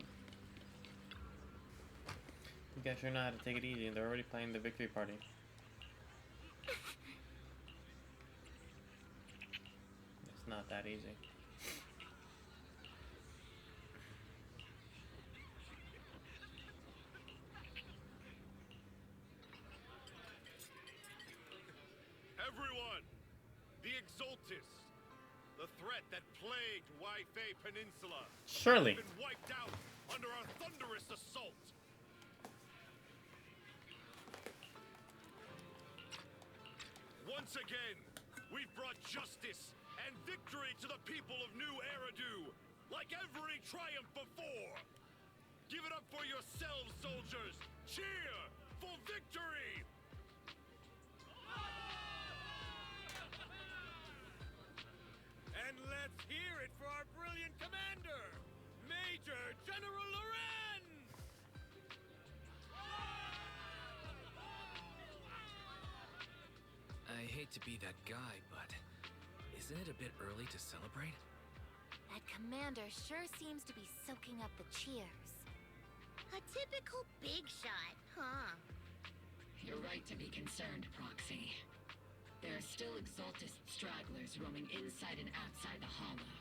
You guys sure know how to take it easy, and they're already playing the victory party. It's not that easy. Everyone! The Exaltis! The threat that plagued Waifei Peninsula Surely. has been wiped out under our thunderous assault. Once again, we've brought justice and victory to the people of New Eridu, like every triumph before. Give it up for yourselves, soldiers! Cheer for victory! And let's hear it for our brilliant commander, Major General Loren! I hate to be that guy, but isn't it a bit early to celebrate? That commander sure seems to be soaking up the cheers. A typical big shot, huh? You're right to be concerned, Proxy. There are still Exaltist stragglers roaming inside and outside the Hollow,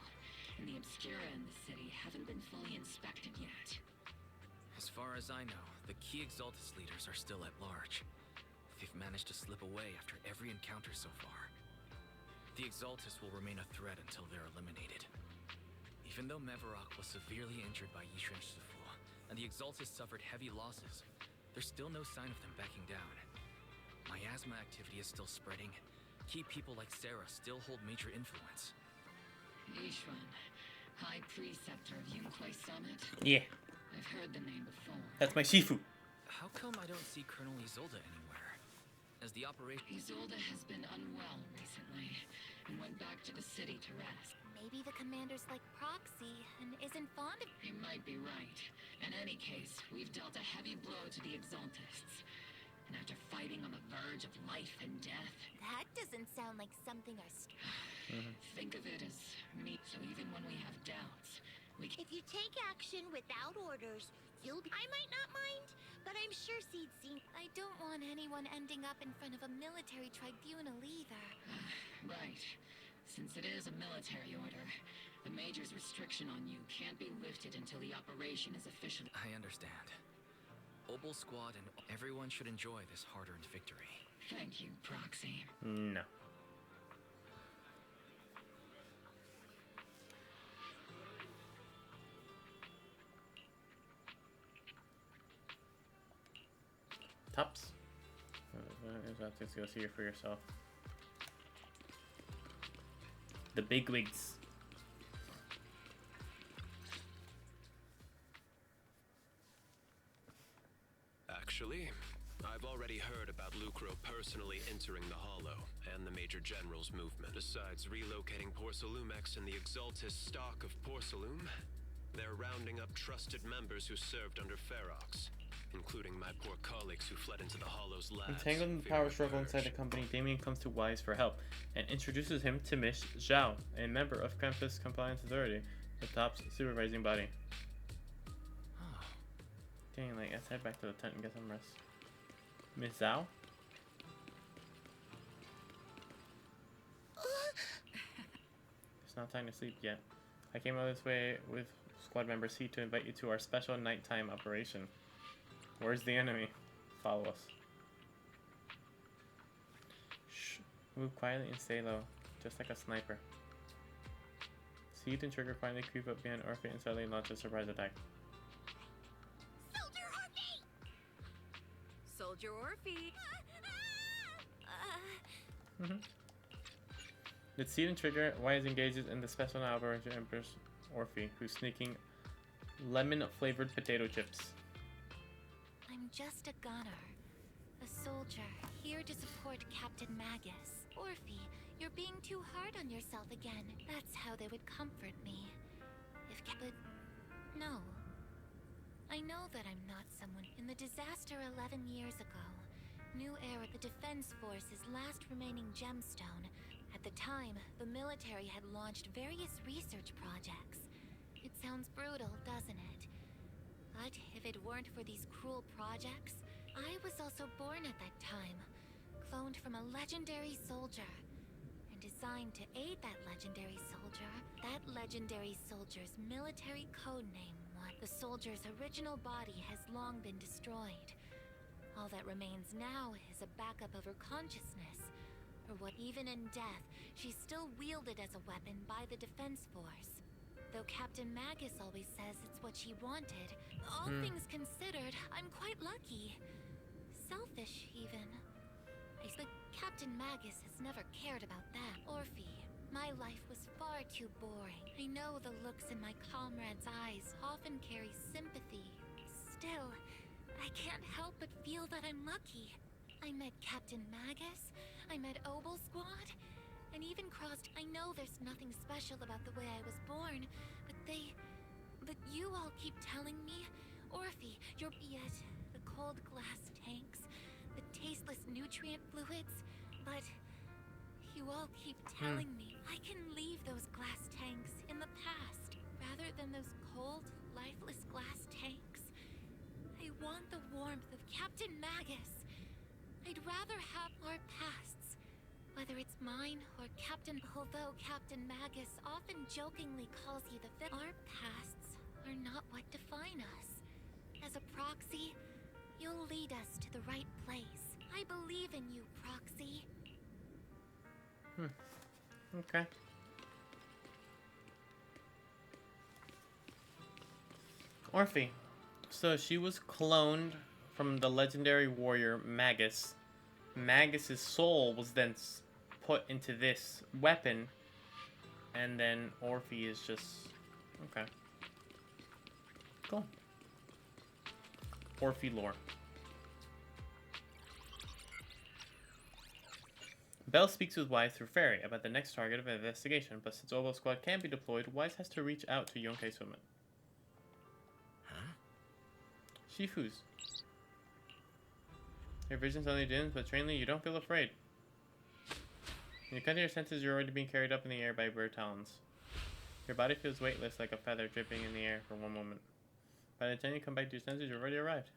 and the Obscura in the city haven't been fully inspected yet. As far as I know, the key Exaltist leaders are still at large. They've managed to slip away after every encounter so far. The Exaltist will remain a threat until they're eliminated. Even though Mevarok was severely injured by Yishren Shifu, and the Exaltist suffered heavy losses, there's still no sign of them backing down. Miasma activity is still spreading. Key people like Sarah still hold major influence. Yishren, High Preceptor of Yunkwei Summit? Yeah. I've heard the name before. That's my Shifu. How come I don't see Colonel Isolde anywhere? As the operation... Isolde has been unwell recently, and went back to the city to rest. Maybe the commander's like Proxy and isn't fond of... You might be right. In any case, we've dealt a heavy blow to the Exaltists. And after fighting on the verge of life and death... That doesn't sound like something our... Think of it as me, so even when we have doubts, we can... If you take action without orders, you'll be... I might not mind, but I'm sure Seed's seen... I don't want anyone ending up in front of a military tribunal either. Right. Since it is a military order, the Major's restriction on you can't be lifted until the operation is officially... I understand. Obel Squad and everyone should enjoy this hard-earned victory. Thank you, Proxy. No. Tops. You have to go see it for yourself. The bigwigs. Actually, I've already heard about Lucro personally entering the Hollow and the Major General's movement. Besides relocating Porcelumex and the Exaltist stock of Porcelume, they're rounding up trusted members who served under Ferox, including my poor colleagues who fled into the Hollow's labs. Entangled in the power struggle inside the company, Damien comes to Wise for help and introduces him to Miss Zhao, a member of Krampus Compliance Authority, the top supervising body. Dang, like, let's head back to the tent and get some rest. Miss Zhao? It's not time to sleep yet. I came out this way with squad member C to invite you to our special nighttime operation. Where's the enemy? follow us. Shh. Move quietly and stay low, just like a sniper. Seed and Trigger finally creep up behind Orphe and suddenly launch a surprise attack. Soldier Orphe! Soldier Orphe! With Seed and Trigger, Wise engages in the special operation Empress Orphe, who's sneaking lemon-flavored potato chips. I'm just a gunner. A soldier, here to support Captain Magus. Orphe, you're being too hard on yourself again. That's how they would comfort me. But no. I know that I'm not someone. In the disaster 11 years ago, New Era, the Defense Force's last remaining gemstone. At the time, the military had launched various research projects. It sounds brutal, doesn't it? But if it weren't for these cruel projects, I was also born at that time, cloned from a legendary soldier, and designed to aid that legendary soldier. That legendary soldier's military codename was. The soldier's original body has long been destroyed. All that remains now is a backup of her consciousness, or what even in death, she's still wielded as a weapon by the Defense Force. Though Captain Magus always says it's what she wanted, all things considered, I'm quite lucky. Selfish, even. But Captain Magus has never cared about that. Orphe, my life was far too boring. I know the looks in my comrades' eyes often carry sympathy. Still, I can't help but feel that I'm lucky. I met Captain Magus, I met Obel Squad, and even crossed. I know there's nothing special about the way I was born, but you all keep telling me, Orphe, you're yet the cold glass tanks, the tasteless nutrient fluids, but you all keep telling me I can leave those glass tanks in the past rather than those cold, lifeless glass tanks. I want the warmth of Captain Magus. I'd rather have our pasts, whether it's mine or Captain. Although Captain Magus often jokingly calls you the our pasts are not what define us. As a proxy, you'll lead us to the right place. I believe in you, Proxy. Okay. Orphe. So she was cloned from the legendary warrior Magus. Magus's soul was then put into this weapon, and then Orphe is just okay. Cool. Orphe lore. Bell speaks with Wise through Fairy about the next target of investigation, but since Obel Squad can't be deployed, Wise has to reach out to Yonkei Summit. Shifu's. Your vision's only dims, but strangely, you don't feel afraid. When you come to your senses, you're already being carried up in the air by bird talons. Your body feels weightless like a feather dripping in the air for one moment. By the time you come back to your senses, you've already arrived.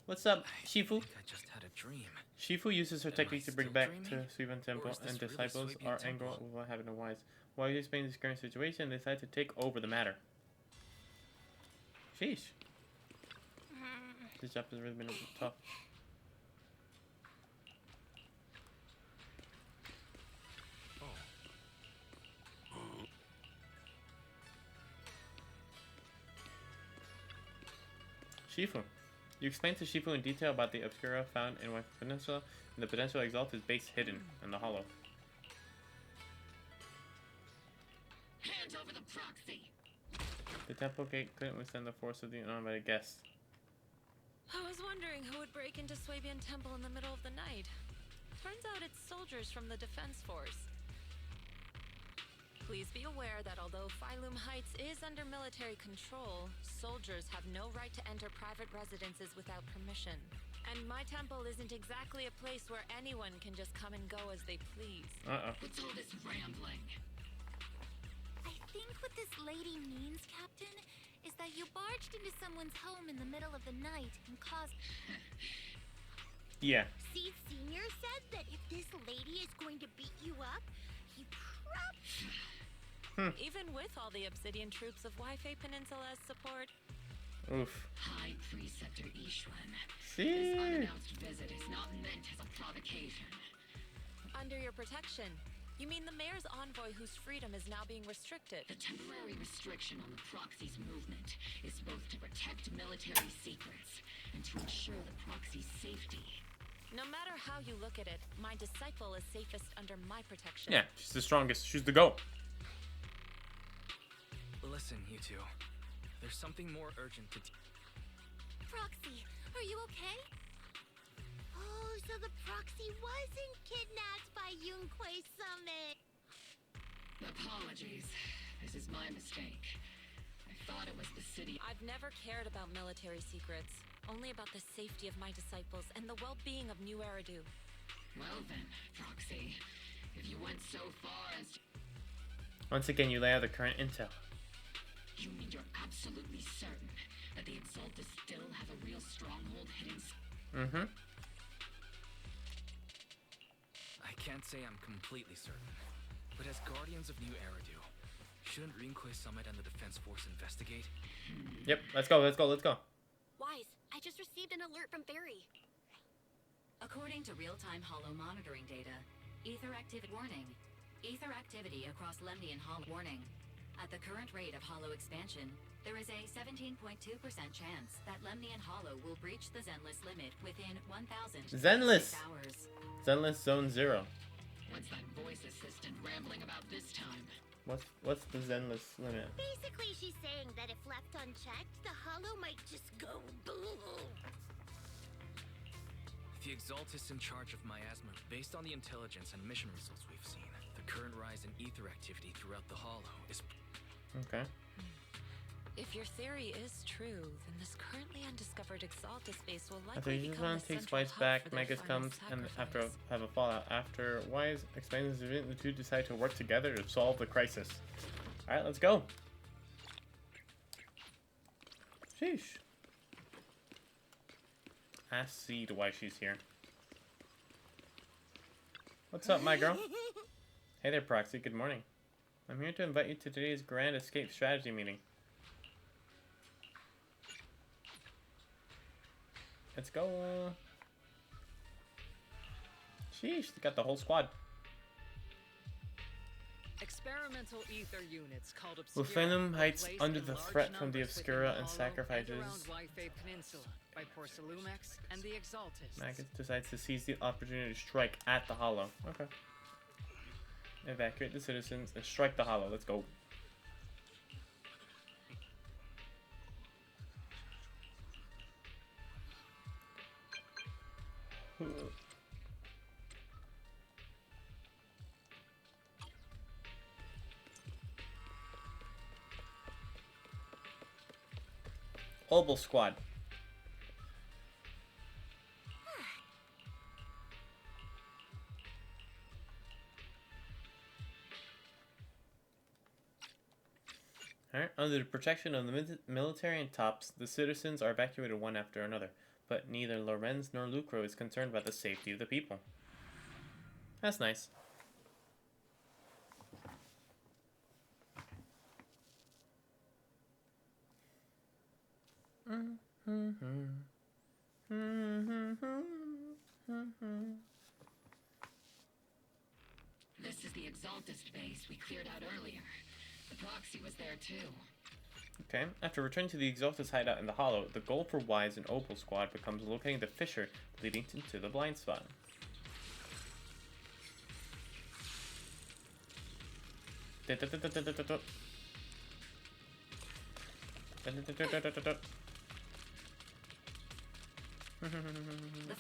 What's up, Shifu? I just had a dream. Shifu uses her technique to bring back to Suiban Temple and disciples are angry with what happened to Wise. While you explain this current situation, they decide to take over the matter. Sheesh. This job has really been tough. Shifu. You explain to Shifu in detail about the Obscura found in West Peninsula and the potential Exalted base hidden in the Hollow. Hand over the proxy. The temple gate couldn't withstand the force of the uninvited guests. I was wondering who would break into Swabian Temple in the middle of the night. Turns out it's soldiers from the Defense Force. Please be aware that although Phylum Heights is under military control, soldiers have no right to enter private residences without permission. And my temple isn't exactly a place where anyone can just come and go as they please. What's all this rambling? I think what this lady means, Captain, is that you barged into someone's home in the middle of the night and caused... Yeah. Seed Senior said that if this lady is going to beat you up, you Even with all the Obsidian troops of Wi-Fi Peninsula's support. Oof. High Preceptor Ishwan. See? This unannounced visit is not meant as a provocation. Under your protection. You mean the mayor's envoy whose freedom is now being restricted? The temporary restriction on the proxy's movement is both to protect military secrets and to ensure the proxy's safety. No matter how you look at it, my disciple is safest under my protection. Yeah, she's the strongest. She's the GOAT. Listen, you two. There's something more urgent to... Proxy, are you okay? Oh, so the Proxy wasn't kidnapped by Yunquei Summit. Apologies. This is my mistake. I thought it was the city. I've never cared about military secrets. Only about the safety of my disciples and the well-being of New Eridu. Well then, Proxy. If you went so far as to... Once again, you lay out the current intel. You mean you're absolutely certain that the Exaltus still have a real stronghold hidden... Mm-hmm. I can't say I'm completely certain, but as Guardians of New Eridu, shouldn't Rinquei Summit and the Defense Force investigate? Yep, let's go, let's go, let's go. Wise, I just received an alert from Barry. According to real-time Hollow monitoring data, ether activity warning. Ether activity across Lemnian Hollow warning. At the current rate of Hollow expansion, there is a 17.2% chance that Lemnian Hollow will breach the Zenless limit within 1,000 Zenless! hours. Zenless Zone 0. What's that voice assistant rambling about this time? What's the Zenless limit? Basically, she's saying that if left unchecked, the Hollow might just go boom. The Exaltus in charge of Miasma, based on the intelligence and mission results we've seen, the current rise in ether activity throughout the Hollow is... Okay. If your theory is true, then this currently undiscovered Exaltus base will After likely become Yuzan the takes central Wise hub back, for their Magus final comes, and after sacrifice. have a fallout. After Wise explains the event, the two decide to work together to solve the crisis. Alright, let's go. Sheesh. Ask Seed why she's here. What's up, my girl? Hey there, Proxy. Good morning. I'm here to invite you to today's Grand Escape Strategy meeting. Let's go. Sheesh, they got the whole squad. Experimental ether units called Obscura Lufenum were hides placed under in the large threat from the numbers within Obscura and Hollow sacrifices. around Waifei Peninsula by Porcelumex and the Exaltists. Magus decides to seize the opportunity to strike at the Hollow. Okay. Evacuate the citizens and strike the Hollow. Let's go. Obel Squad. Alright, under the protection of the military and tops, the citizens are evacuated one after another, but neither Lorenz nor Lucro is concerned about the safety of the people. That's nice. This is the Exaltist base we cleared out earlier. The Proxy was there too. Okay, after returning to the Exaltus hideout in the Hollow, the goal for Wise and Opal Squad becomes locating the fissure leading to the blind spot. The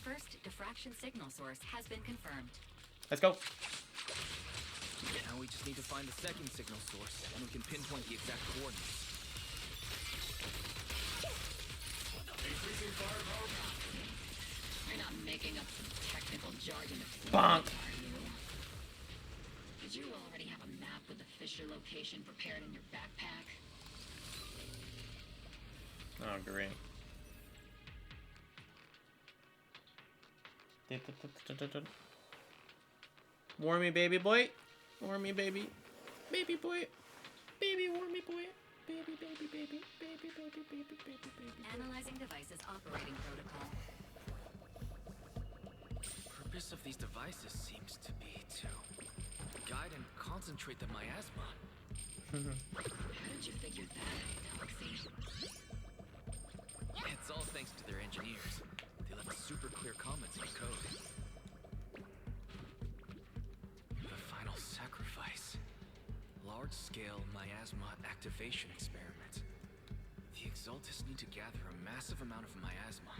first diffraction signal source has been confirmed. Let's go. Now we just need to find the second signal source, and we can pinpoint the exact coordinates. Increasing firepower. You're not making up some technical jargon of Bonk. are you? Did you already have a map with the fissure location prepared in your backpack? Oh, great. Warm me, baby boy. Warm me, baby. Baby boy. Baby, warm me, boy. Baby, baby, baby. Baby, baby. Analyzing devices operating protocol. Purpose of these devices seems to be to guide and concentrate the miasma. How did you figure that out, Galaxy? It's all thanks to their engineers. They left super clear comments in code. The final sacrifice. Large-scale miasma activation experiment. The Exaltis need to gather a massive amount of miasma.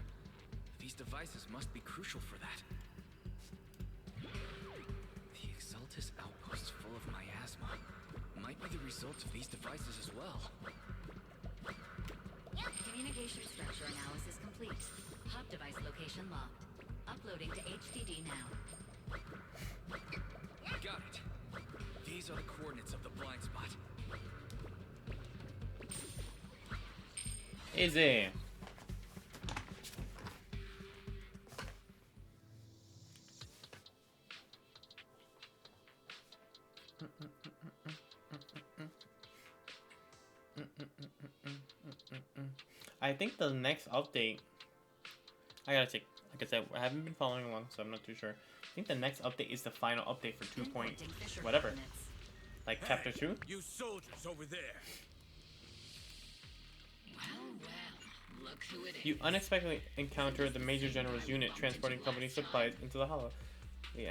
These devices must be crucial for that. The Exaltis outpost full of miasma might be the result of these devices as well. Communication structure analysis complete. Hub device location locked. Uploading to HDD now. Got it. These are the coordinates of the blind spot. Easy. I think the next update, I gotta check. Like I said, I haven't been following along, so I'm not too sure. I think the next update is the final update for 2 point whatever. Like Hey, chapter 2? You soldiers over there. Well, look who it is. You unexpectedly encounter the Major General's unit transporting company supplies into the Hollow. The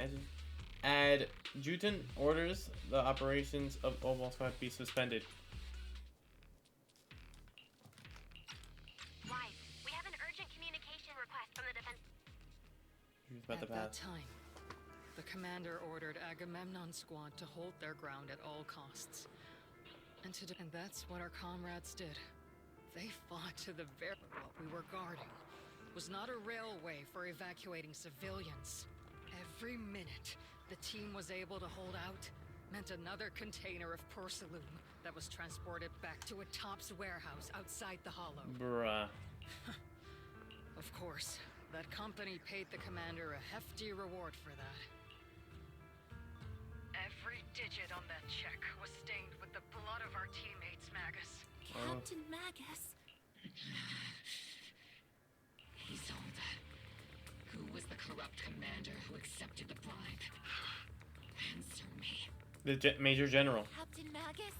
adjutant orders the operations of Oval Squad be suspended. Why? We have an urgent communication request from the defense. At that time, the commander ordered Agamemnon's squad to hold their ground at all costs. And that's what our comrades did. They fought to the very what we were guarding was not a railway for evacuating civilians. Every minute the team was able to hold out meant another container of porcelain that was transported back to a Topps warehouse outside the Hollow. Bruh. Of course, that company paid the commander a hefty reward for that. Every digit on that check was stained with the blood of our teammates, Magus. Captain Magus. Isolde. Who was the corrupt commander who accepted the bribe? Answer me. The Major General. Captain Magus,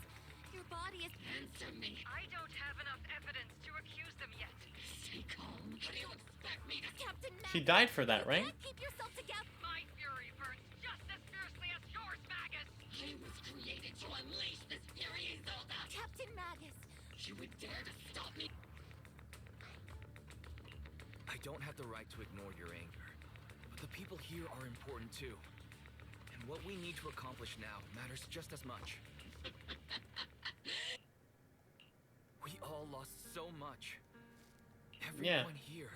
your body is... Answer me. I don't have enough evidence to accuse them yet. Stay calm. How do you expect me to... Captain Magus, She died for that, right? keep yourself together. My fury burns just as fiercely as yours, Magus. I was created to unleash this fury, Isolde. Captain Magus. You would dare to stop me? I don't have the right to ignore your anger, but the people here are important too. And what we need to accomplish now matters just as much. We all lost so much. Everyone here.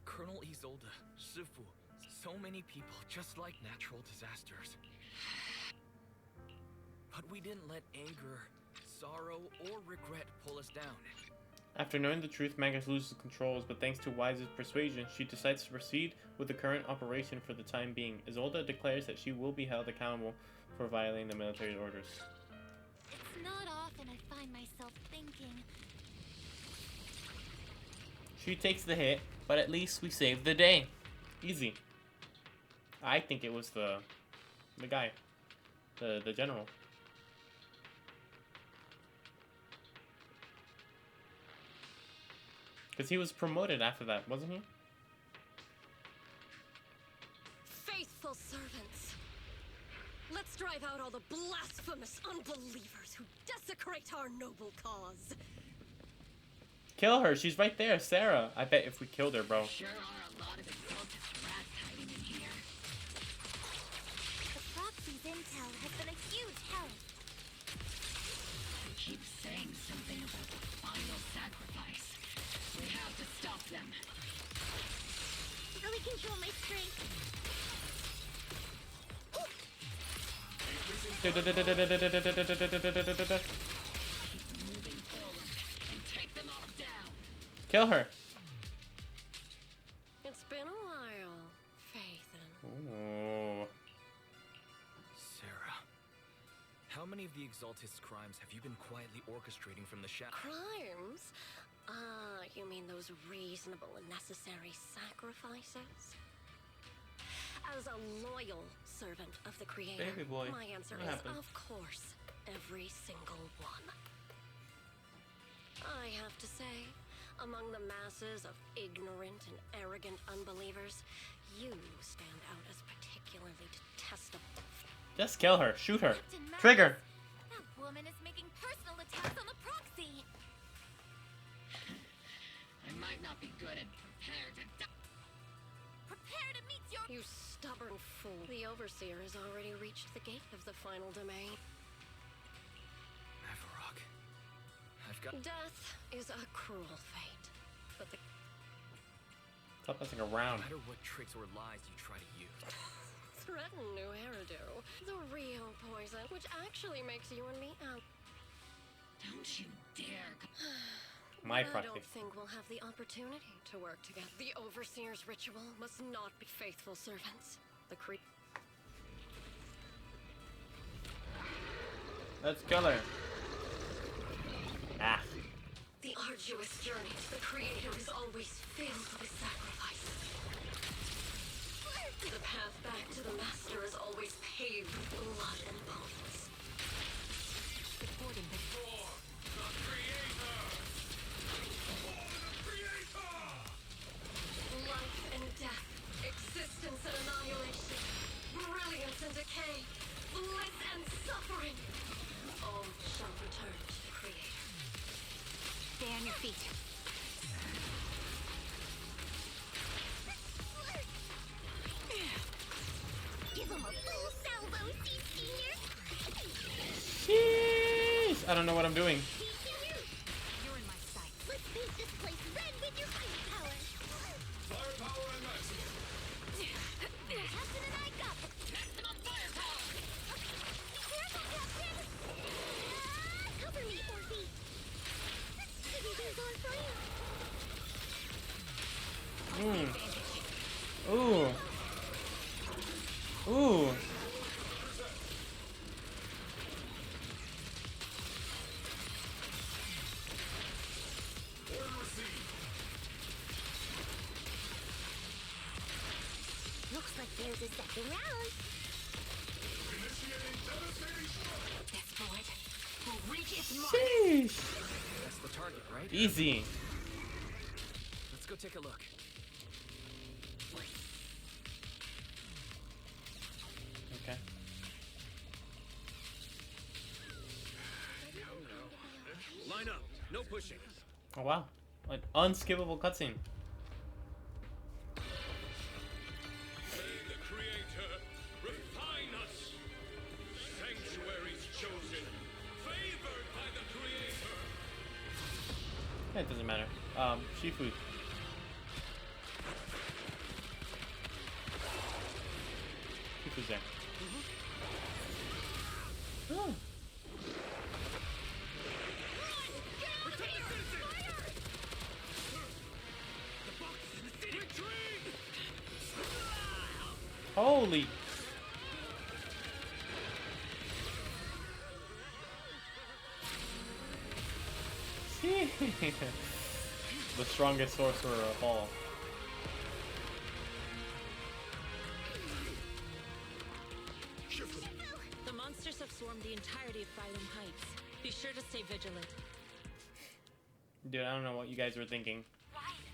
Colonel Isolde, Shifu, so many people, just like natural disasters. But we didn't let anger, sorrow, or regret pull us down. After knowing the truth, Magus loses controls, but thanks to Wise's persuasion, she decides to proceed with the current operation for the time being. Isolde declares that she will be held accountable for violating the military orders. It's not often I find myself thinking. She takes the hit, but at least we saved the day. Easy. I think it was the guy. The general. Because he was promoted after that, wasn't he? Faithful servants, let's drive out all the blasphemous unbelievers who desecrate our noble cause. Kill her. She's right there, Sarah. I bet if we killed her, bro. Sure are a lot of Exaltis rats hiding in here. The proxy's intel has been a huge help. They keep saying something about the final sacrifice. We have to stop them. Really control my strength. Moving forward and take them all down. Kill her. It's been a while, Faithen. Ooh. Sarah, how How many of the Exaltist's crimes have you been quietly orchestrating from the shadow? Crimes? Ah, you mean those reasonable and necessary sacrifices? As a loyal servant of the Creator, Baby boy, my answer what is, happened? of course, every single one. I have to say, among the masses of ignorant and arrogant unbelievers, you stand out as particularly detestable. Just kill her. Shoot her. Captain Max, Trigger. That woman is making personal attacks on the proxy. I might not be good at prepared to die. Prepare to meet your... You stubborn fool. The Overseer has already reached the gate of the final domain. Avarok. I've got... Death is a cruel fate, but the... Stop messing around. No matter what tricks or lies you try to use. Threaten new hairdo. The real poison, which actually makes you and me out. Don't you dare. My I don't proxy. think we'll have the opportunity to work together. The Overseer's ritual must not be faithful servants. The Let's kill her. Ah. The arduous journey to the Creator is always filled with sacrifice. The path back to the Master is always paved with blood and bones. Supporting the life and death, existence and annihilation, brilliance and decay, bliss and suffering. All shall return to the Creator. Stay on your feet. Give him a full salvo, Senior. Jeez. I don't know what I'm doing. You're in my sight. Let's paint this place red with your firepower. Firepower and maximum. Captain and I got it. Maximum firepower. Careful, Captain. Cover me, Orphe. Everything's on fire. Ooh. Ooh. Looks like there's a second round. Initiating devastating strike. This bullet will reach its mark. Sheesh. That's the target, right? Easy. Let's go take a look. Okay. Line up. No pushing. Oh wow. An unskippable cutscene. May the Creator refine us. Sanctuaries chosen. Favored by the Creator. Yeah, it doesn't matter. Shifu. Shifu's there. Oh. Holy. The strongest sorcerer of all. The monsters have swarmed the entirety of Phylum Heights. Be sure to stay vigilant. Dude, I don't know what you guys were thinking.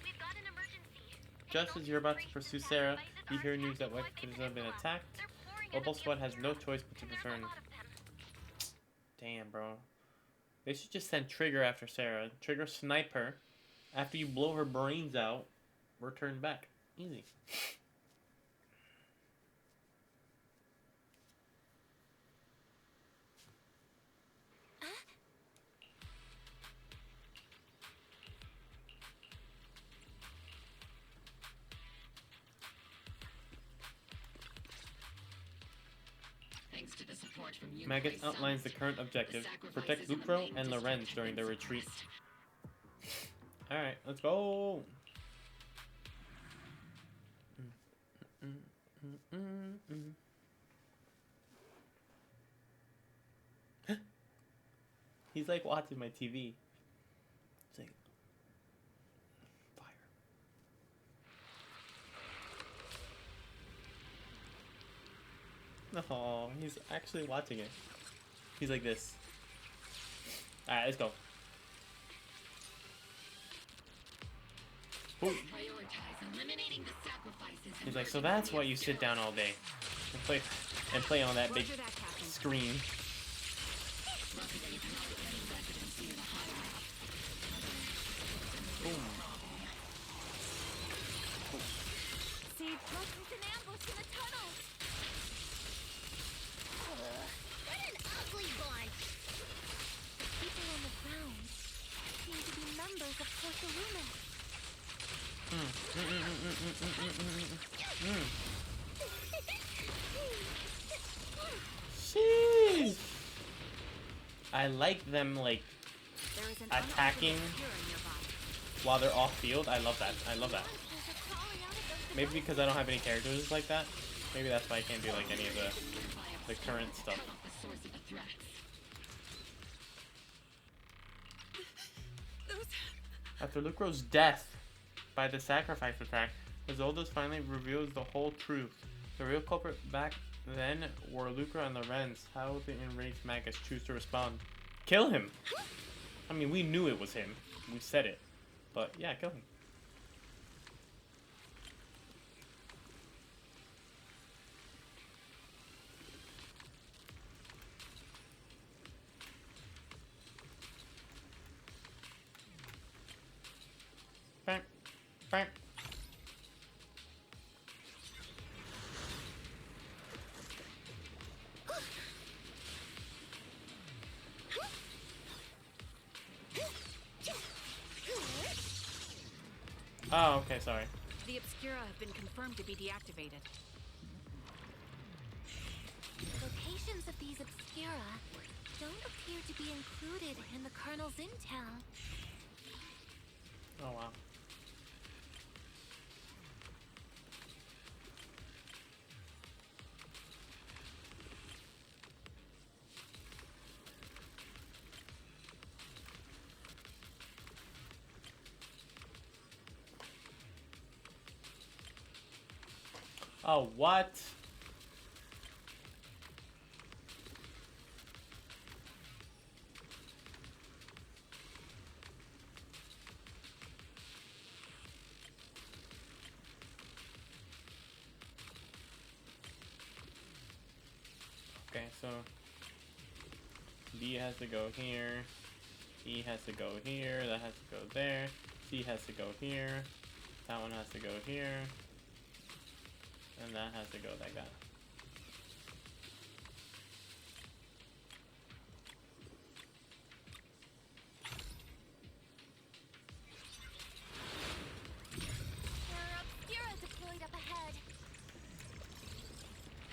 We've got an emergency. Just as you're about to pursue Sarah, you hear news that Wexford has been attacked. Opal Squad has no choice but to return. Damn, bro. They should just send Trigger after Sarah. Trigger snipe her. After you blow her brains out, return back. Easy. Thanks to the support from you. Magus outlines the current objective. Protect Lucro and Lorenz during their retreat. Alright, let's go! He's like watching my TV. It's like fire. Oh, he's actually watching it. He's like this. Alright, let's go. Ooh. He's like, so that's why you sit down all day and play on that big screen. Boom. See, look, it's an ambush in the tunnel. What an ugly bunch. The people on the ground seem to be members of Porceluna. Sheesh. I like them like attacking while they're off field. I love that. I love that. Maybe because I don't have any characters like that. Maybe that's why I can't do like any of the current stuff. After Lucro's death by the sacrifice attack, Isolde's finally reveals the whole truth. The real culprit back then were Lucro and the Wrens. How will the enraged Magus choose to respond? Kill him! I mean, we knew it was him. We said it. But yeah, kill him. Bang. Bang. Oh, okay, sorry. The Obscura have been confirmed to be deactivated. The locations of these Obscura don't appear to be included in the Colonel's intel. Oh, wow. Oh, what? Okay, so B has to go here, E has to go here, that has to go there, C has to go here, that one has to go here, and that has to go like that. There are Obscura deployed up ahead.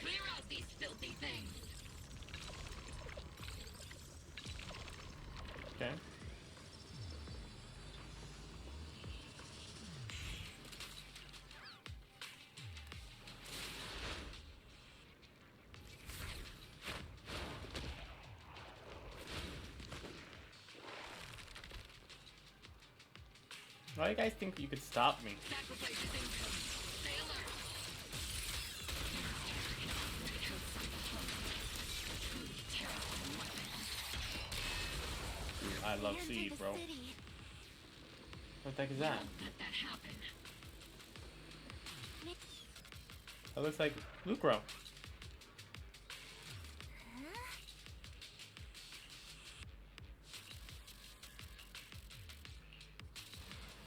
Clear out these filthy things. Okay. Why do you guys think you could stop me? I love seed, bro. What the heck is that? That looks like Lucro.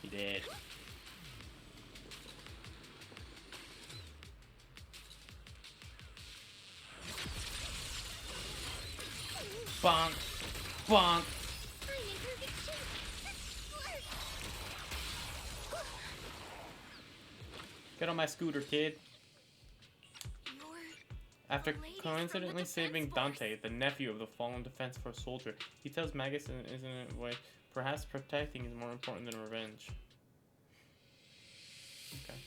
He did. Bonk. Bonk. Get on my scooter, kid. After coincidentally saving Dante, the nephew of the fallen Defense Force soldier, he tells Magus in a way, perhaps protecting is more important than revenge. Okay.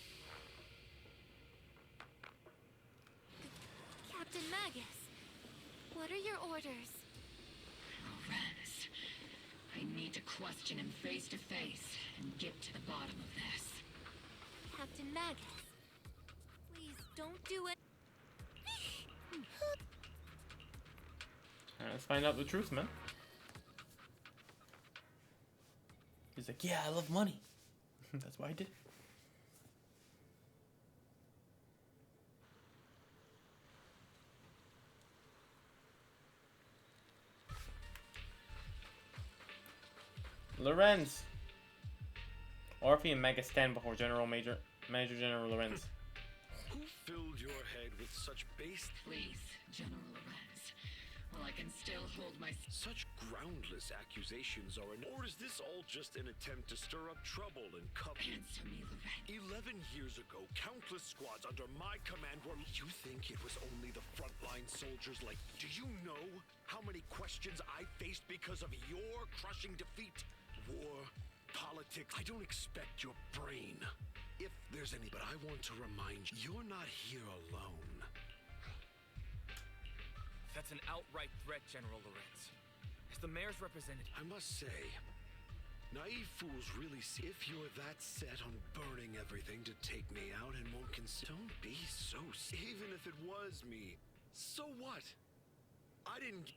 Captain Magus, what are your orders? Wrens, question him face to face and get to the bottom of this. Captain Magus, please don't do it. Alright, let's find out the truth, man. He's like, yeah, I love money. That's why I did it. Lorenz. Orphe and Magus stand before Major General Lorenz. Who filled your head with such base... Please, General Lorenz. Well, I can still hold my... Such groundless accusations are an... Or is this all just an attempt to stir up trouble and cover... Answer me, Lorenz. 11 years ago, countless squads under my command were... You think it was only the frontline soldiers like... Do you know how many questions I faced because of your crushing defeat? War, politics... I don't expect your brain. If there's any... But I want to remind you, you're not here alone. That's an outright threat, General Lorenz. As the mayor's representative... I must say, naive fools really see if you're that set on burning everything to take me out and won't consider... Don't be so... Even if it was me, so what? I didn't...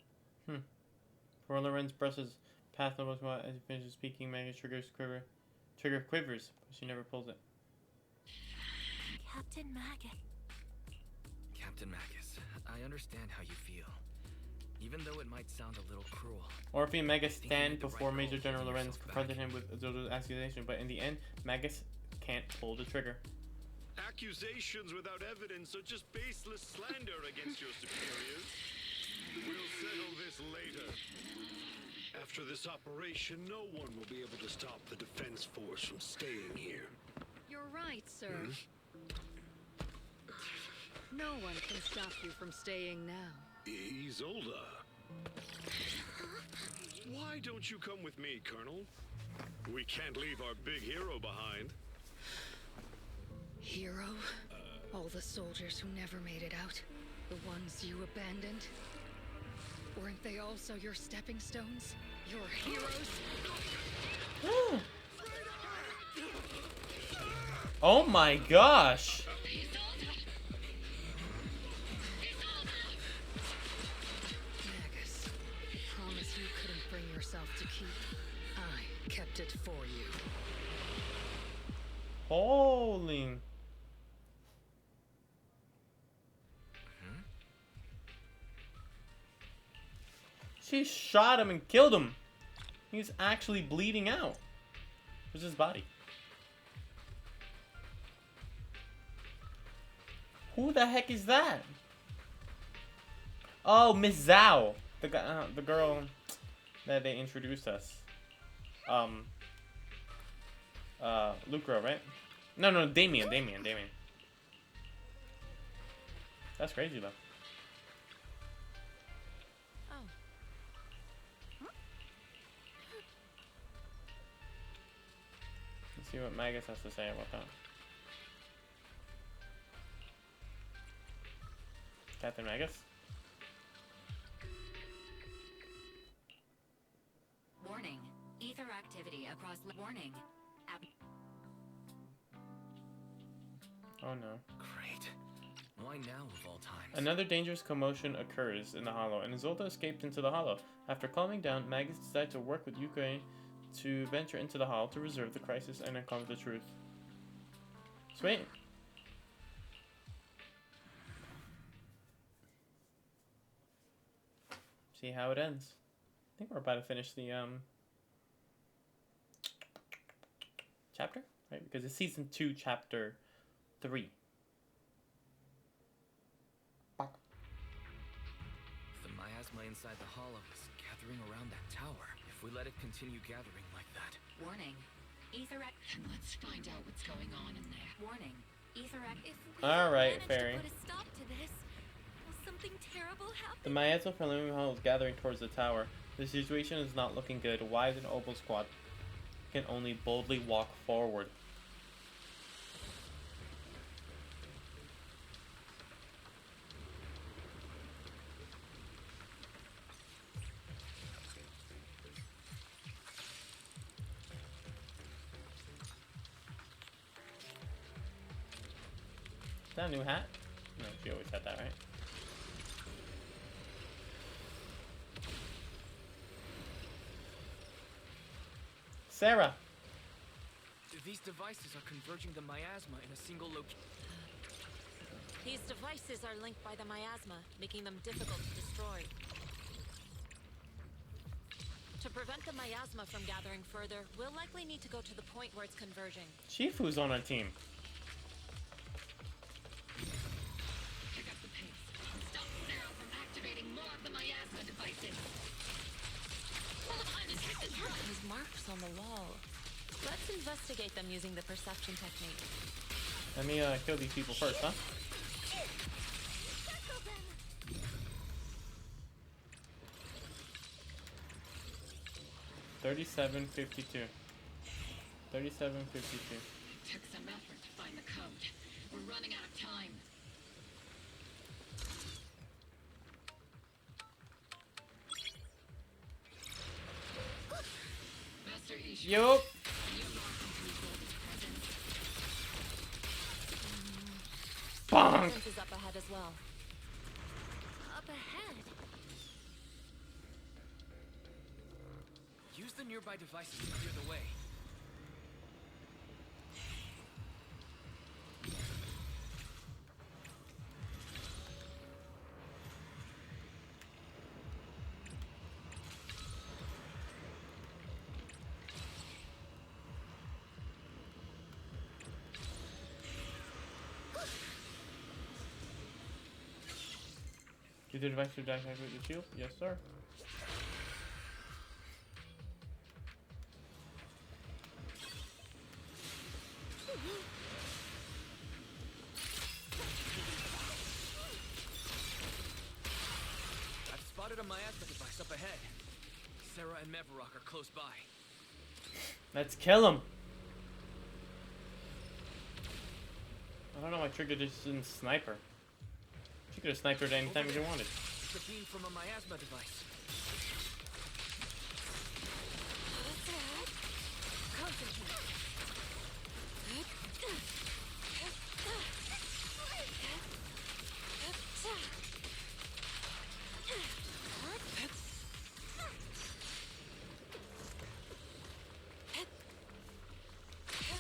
Before Lorenz presses path almost as he finishes speaking, Magus trigger quivers, but she never pulls it. Captain Magus. Captain Magus, I understand how you feel. Even though it might sound a little cruel. Orphe and Magus stand before Major General Lorenz, confronting him with Azula's accusation, but in the end, Magus can't pull the trigger. Accusations without evidence are just baseless slander against your superiors. We'll settle this later. After this operation, no one will be able to stop the defense force from staying here. You're right, sir. No one can stop you from staying now. Isolde. Why don't you come with me, Colonel? We can't leave our big hero behind. Hero? All the soldiers who never made it out? The ones you abandoned? Weren't they also your stepping stones? Your heroes? Oh my gosh! Magus, promise you couldn't bring yourself to keep. I kept it for you. Holy... She shot him and killed him. He's actually bleeding out. Where's his body? Who the heck is that? Oh, Miss Zhao, the girl that they introduced us. Lucro, right? No, Damien. That's crazy though. Let's see what Magus has to say about that. Captain Magus? Warning. Ether activity across... Warning. Oh no. Great. Why now of all times? Another dangerous commotion occurs in the Hollow, and Isolde escapes into the Hollow. After calming down, Magus decides to work with Yuka to venture into the Hollow to reserve the crisis and uncover the truth. Sweet. See how it ends. I think we're about to finish the chapter, right? Because it's season 2, chapter 3. The miasma inside the Hollow is gathering around that tower. If we let it continue gathering like that. Warning. Ether... And let's find out what's going on in there. Warning. Ether... If we Alright, manage Fairy. to put a stop to this, will something terrible happen? The miasma from the Hollow is gathering towards the tower. The situation is not looking good. Wise and Opal Squad can only boldly walk forward. Is that a new hat? No, she always had that, right? Sarah! These devices are converging the miasma in a single location. These devices are linked by the miasma, making them difficult to destroy. To prevent the miasma from gathering further, we'll likely need to go to the point where it's converging. Shifu's on our team. Pick up the pace. Stop Sarah from activating more of the miasma devices. Pull them undetected. These marks on the wall. Let's investigate them using the perception technique. Let me kill these people first, huh? 3752. 3752. It took some effort to find the code. We're running out of time. Master Isha. Yup. Bonk. Fence is up ahead as well. Up ahead? Use the nearby devices to clear the way. Use the device to deactivate the shield? Yes, sir. I've spotted a miasma device up ahead. Sarah and Mevarok are close by. Let's kill him. I don't know why Trigger just didn't snipe her. She could have sniped her at any time she wanted. It's a beam from a miasma device.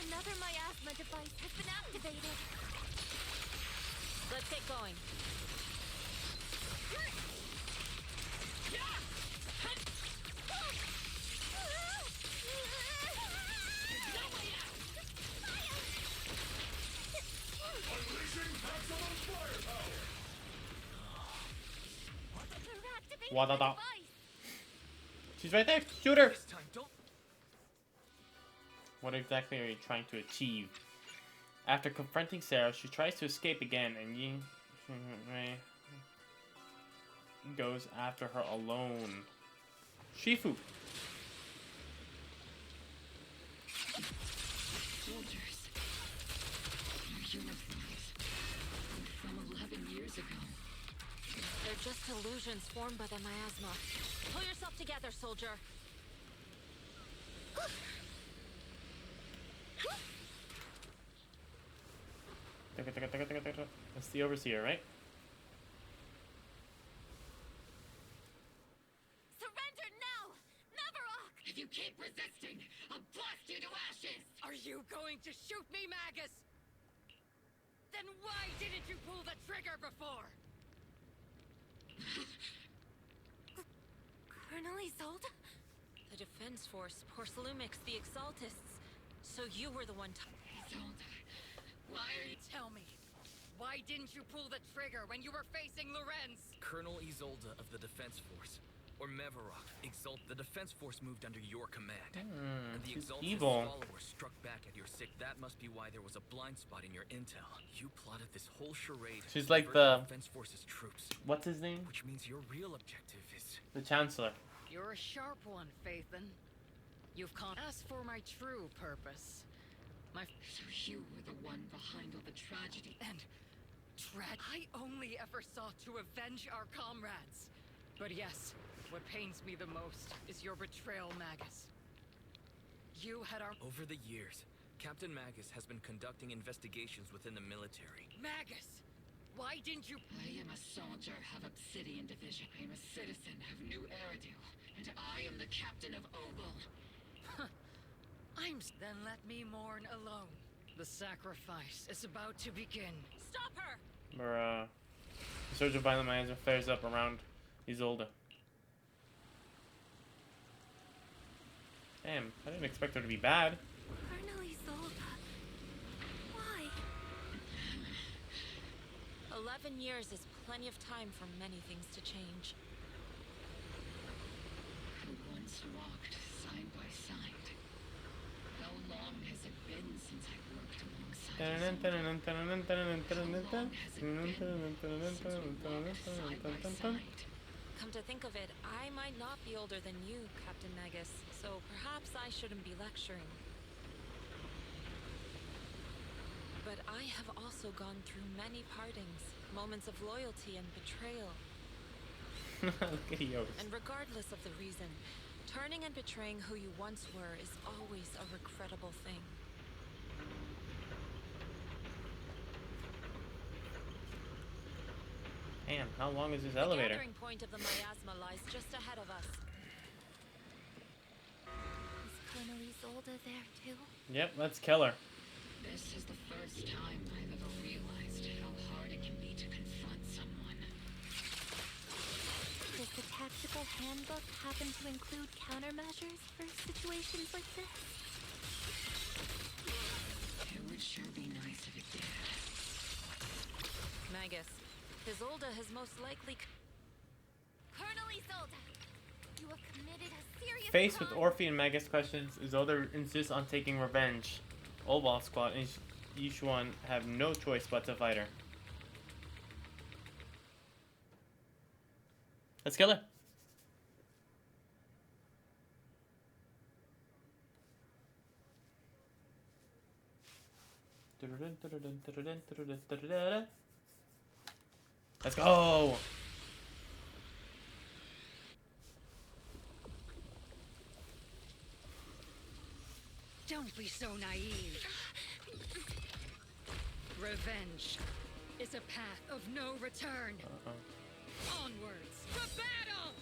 Another miasma device has been activated. Let's get going. Wadada. She's right there. Shoot her. This time, don't. What exactly are you trying to achieve? After confronting Sarah, she tries to escape again, and Yi goes after her alone. Shifu. Soldiers. They're uniforms. From 11 years ago. They're just illusions formed by the miasma. Pull yourself together, soldier. That's the overseer, right? Surrender now! Mevarok! If you keep resisting, I'll blast you to ashes! Are you going to shoot me, Magus? Then why didn't you pull the trigger before? Colonel Isolde? The Defense Force, Porcelumix, the Exaltists. So you were the one Isolde, why are you... Tell me, why didn't you pull the trigger when you were facing Lorenz? Colonel Isolde of the Defense Force, or Mevarok, the Defense Force moved under your command. And the Exaltist followers struck back at your sick. That must be why there was a blind spot in your intel. You plotted this whole charade. She's like the Defense Force's troops. What's his name? Which means your real objective is the Chancellor. You're a sharp one, Phaethon. You've asked for my true purpose. So you were the one behind all the tragedy. And I only ever sought to avenge our comrades. But yes, what pains me the most is your betrayal, Magus. You had our... Over the years, Captain Magus has been conducting investigations within the military. Magus! Why didn't you... I am a soldier of Obsidian Division. I am a citizen of New Eridu, and I am the captain of Ogle. Then let me mourn alone. The sacrifice is about to begin. Stop her! Bruh. The surge of violent miasma flares up around Isolde. Damn, I didn't expect her to be bad. Colonel Isolde. Why? 11 years is plenty of time for many things to change. Who once walked side by side. How long has it been since I worked alongside you? Come to think of it, I might not be older than you, Captain Magus, so perhaps I shouldn't be lecturing. But I have also gone through many partings, moments of loyalty and betrayal. Look at Yost. And regardless of the reason, turning and betraying who you once were is always a regrettable thing. Damn, how long is this elevator? The gathering point of the miasma lies just ahead of us. Is Colonel Isolde there too? Yep, let's kill her. This is the first time I've ever realized how hard it can be to confront someone. Does the tactical handbook happen to include countermeasures for situations like this? It would sure be nice if it did. Magus, Isolde has most likely... Colonel Isolde! You have committed a serious Faced with crime. Orphe and Magus questions, Isolde insists on taking revenge. Olbal Squad and Yishuan have no choice but to fight her. Let's kill her. Let's go. Don't be so naive. Revenge is a path of no return. Onwards to battle!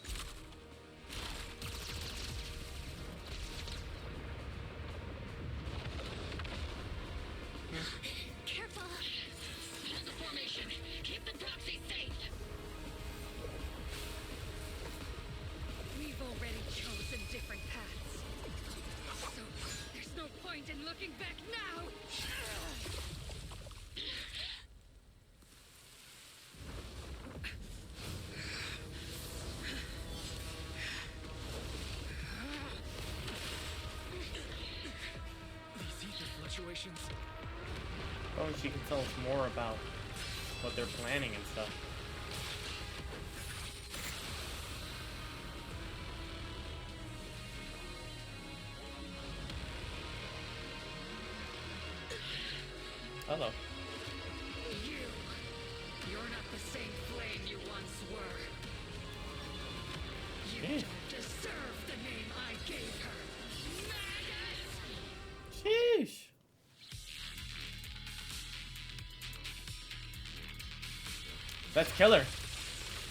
Careful! Hold the formation. Keep the proxy safe. We've already chosen different paths. So there's no point in looking back now! These ether fluctuations. Oh, she can tell us more about what they're planning and stuff. Hello. You're not the same flame you once were. You Jeez. don't deserve the name I gave her. Magus! Sheesh. Let's kill her.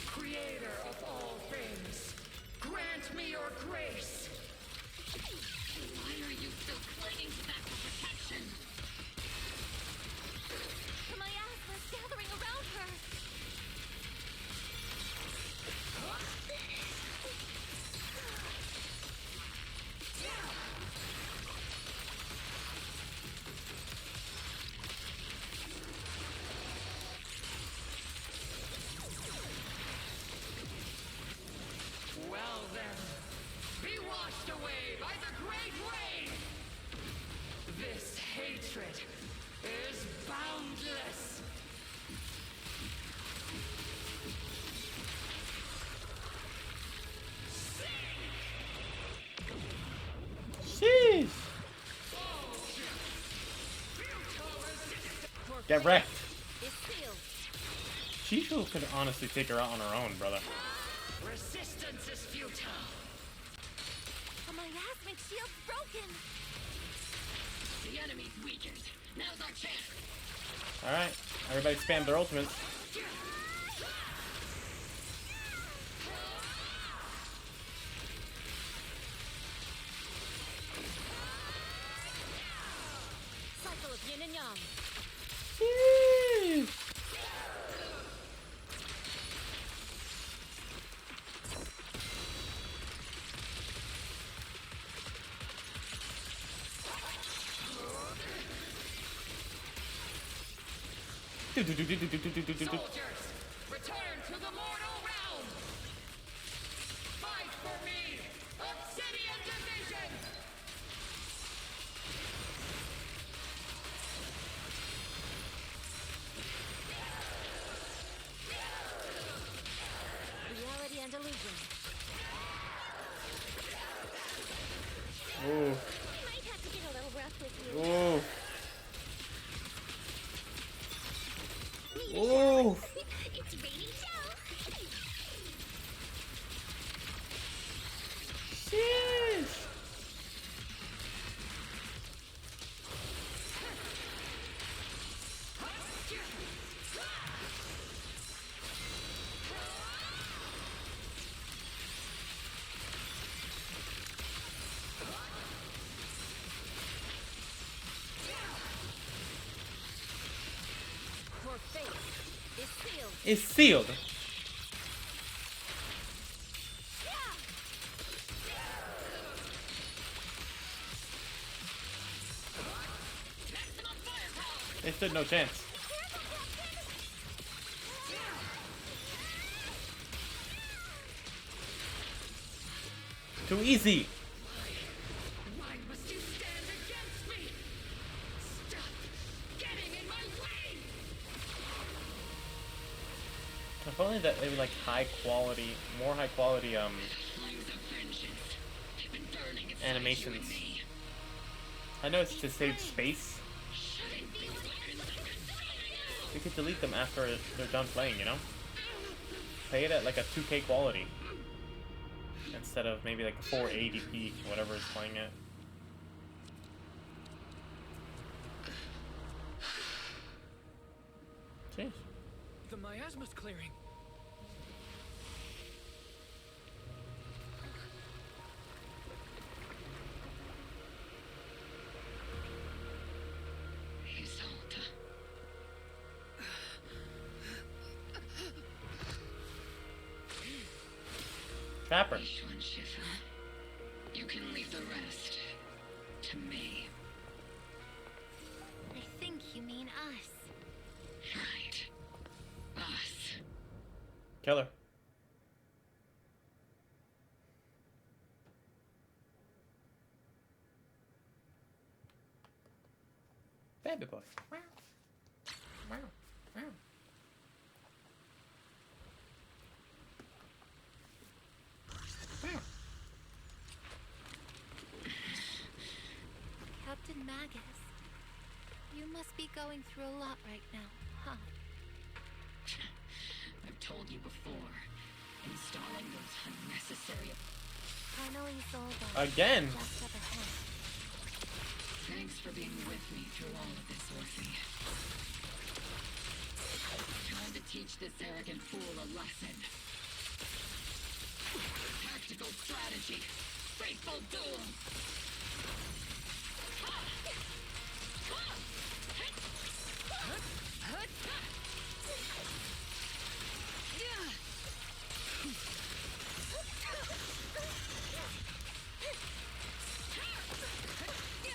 Creator of all things, grant me your grace. Why are you still clinging to that for protection? The miasma's gathering around her! Well then, be washed away by the great rain! This hatred is boundless! Sheesh. Get wrecked. It's sealed. Shishu could honestly take her out on her own, brother. Resistance is futile! The miasmic shield's broken! The enemy's weakened. Now's our chance. Alright, everybody spam their ultimates. Cycle of yin and yang. Soldiers, return to the mortal realm. Fight for me, Obsidian Division. Reality and illusion. Ooh. Might have to get a little rough with you. Ooh. Ooh. It's raining show. Sheesh. Your fate is sealed. It's sealed. They stood no chance. Too easy. Why must you stand against me? Stop getting in my way. If only that they were like high quality, more high quality Flames of vengeance have been burning inside animations. you and me. I know it's to save space. You could delete them after they're done playing, you know? Play it at like a 2K quality. Instead of maybe like a 480p, whatever it's playing at. Jeez. The miasma's clearing. Isolde. Trapper. Ishwan Shifa. You can leave the rest to me. I think you mean us. Right. Us. Killer. Baby boy. Wow. Wow. Wow. Captain Magus, you must be going through a lot right now, huh? I've told you before. Installing those unnecessary... Colonel Isolde. Again. Just up ahead. Thanks for being with me through all of this, Orphe. Time to teach this arrogant fool a lesson. Tactical strategy. Faithful duel.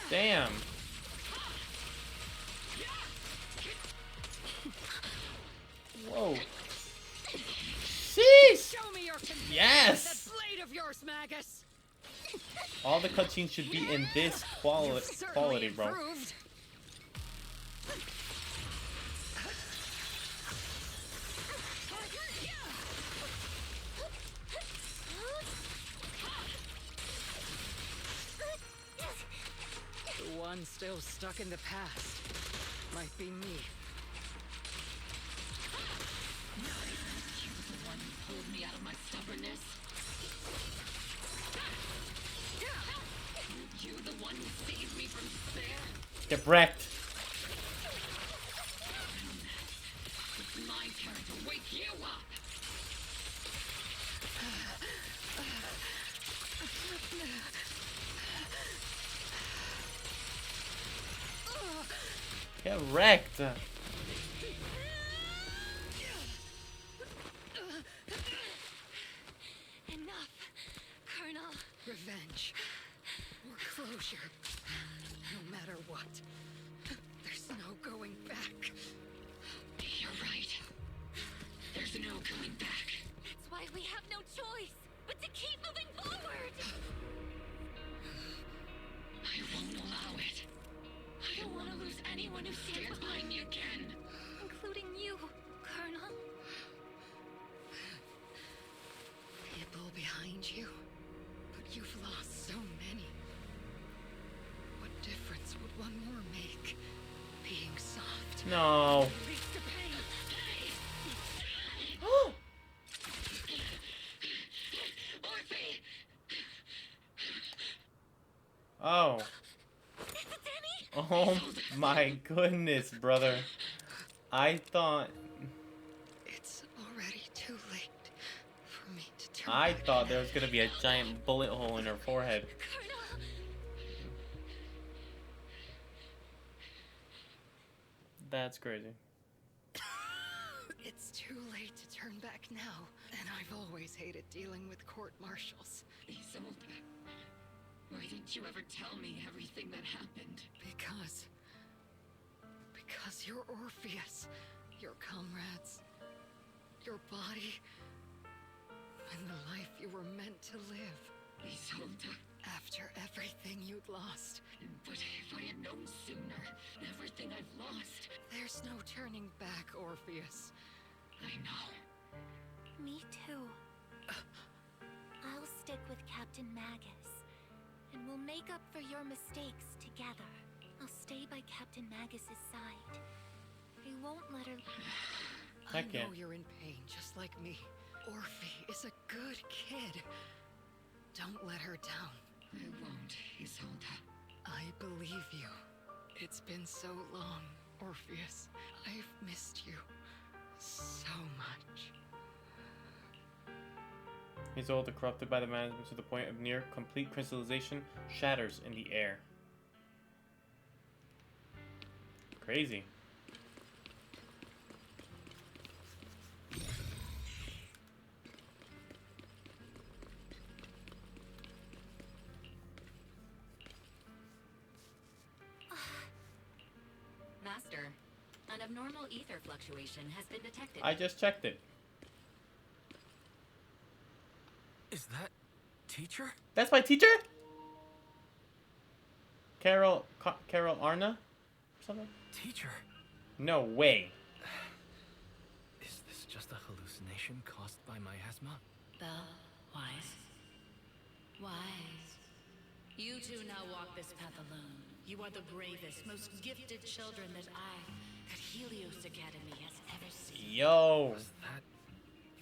Damn. Whoa. Sheesh. Show me your contempt Yes. for that blade of yours, Magus. All the cutscenes should be in this quality, Certainly bro. improved. The one still stuck in the past might be me. You're the one who pulled me out of my stubbornness. You the one who saved me from despair. wrecked. It's my turn to wake you up. Get wrecked. Enough, Colonel. Revenge. Or closure. No matter what. There's no going back. You're right. There's no going back. That's why we have no choice but to keep moving forward. I won't allow it. I don't want to lose anyone who stands by me again. Including you, Colonel. People behind you. But you've lost so many. What difference would one more make? Being soft. No. Release the pain. Oh. Oh my goodness, brother. I thought... It's already too late for me to turn I back thought now. there was gonna be a giant bullet hole in her forehead. That's crazy. It's too late to turn back now. And I've always hated dealing with court-martials. Isolde, why didn't you ever tell me everything that happened? Because you're Orpheus, your comrades, your body, and the life you were meant to live. Isolde. After everything you'd lost. But if I had known sooner, everything I've lost. There's no turning back, Orpheus. I know. Me too. I'll stick with Captain Magus, and we'll make up for your mistakes together. I'll stay by Captain Magus's side. I won't let her... I know you're in pain, just like me. Orphe is a good kid. Don't let her down. I won't, Isolde. I believe you. It's been so long, Orpheus. I've missed you so much. Isolde, corrupted by the management to the point of near complete crystallization, shatters in the air. Crazy. Master, an abnormal ether fluctuation has been detected. I just checked it. Is that teacher? That's my teacher? Carol Arna? Something? Teacher? No way. Is this just a hallucination caused by miasma? Belle, Wise. Wise. You two now walk this path alone. You are the bravest, most gifted children that Helios Academy has ever seen. Yo. Was that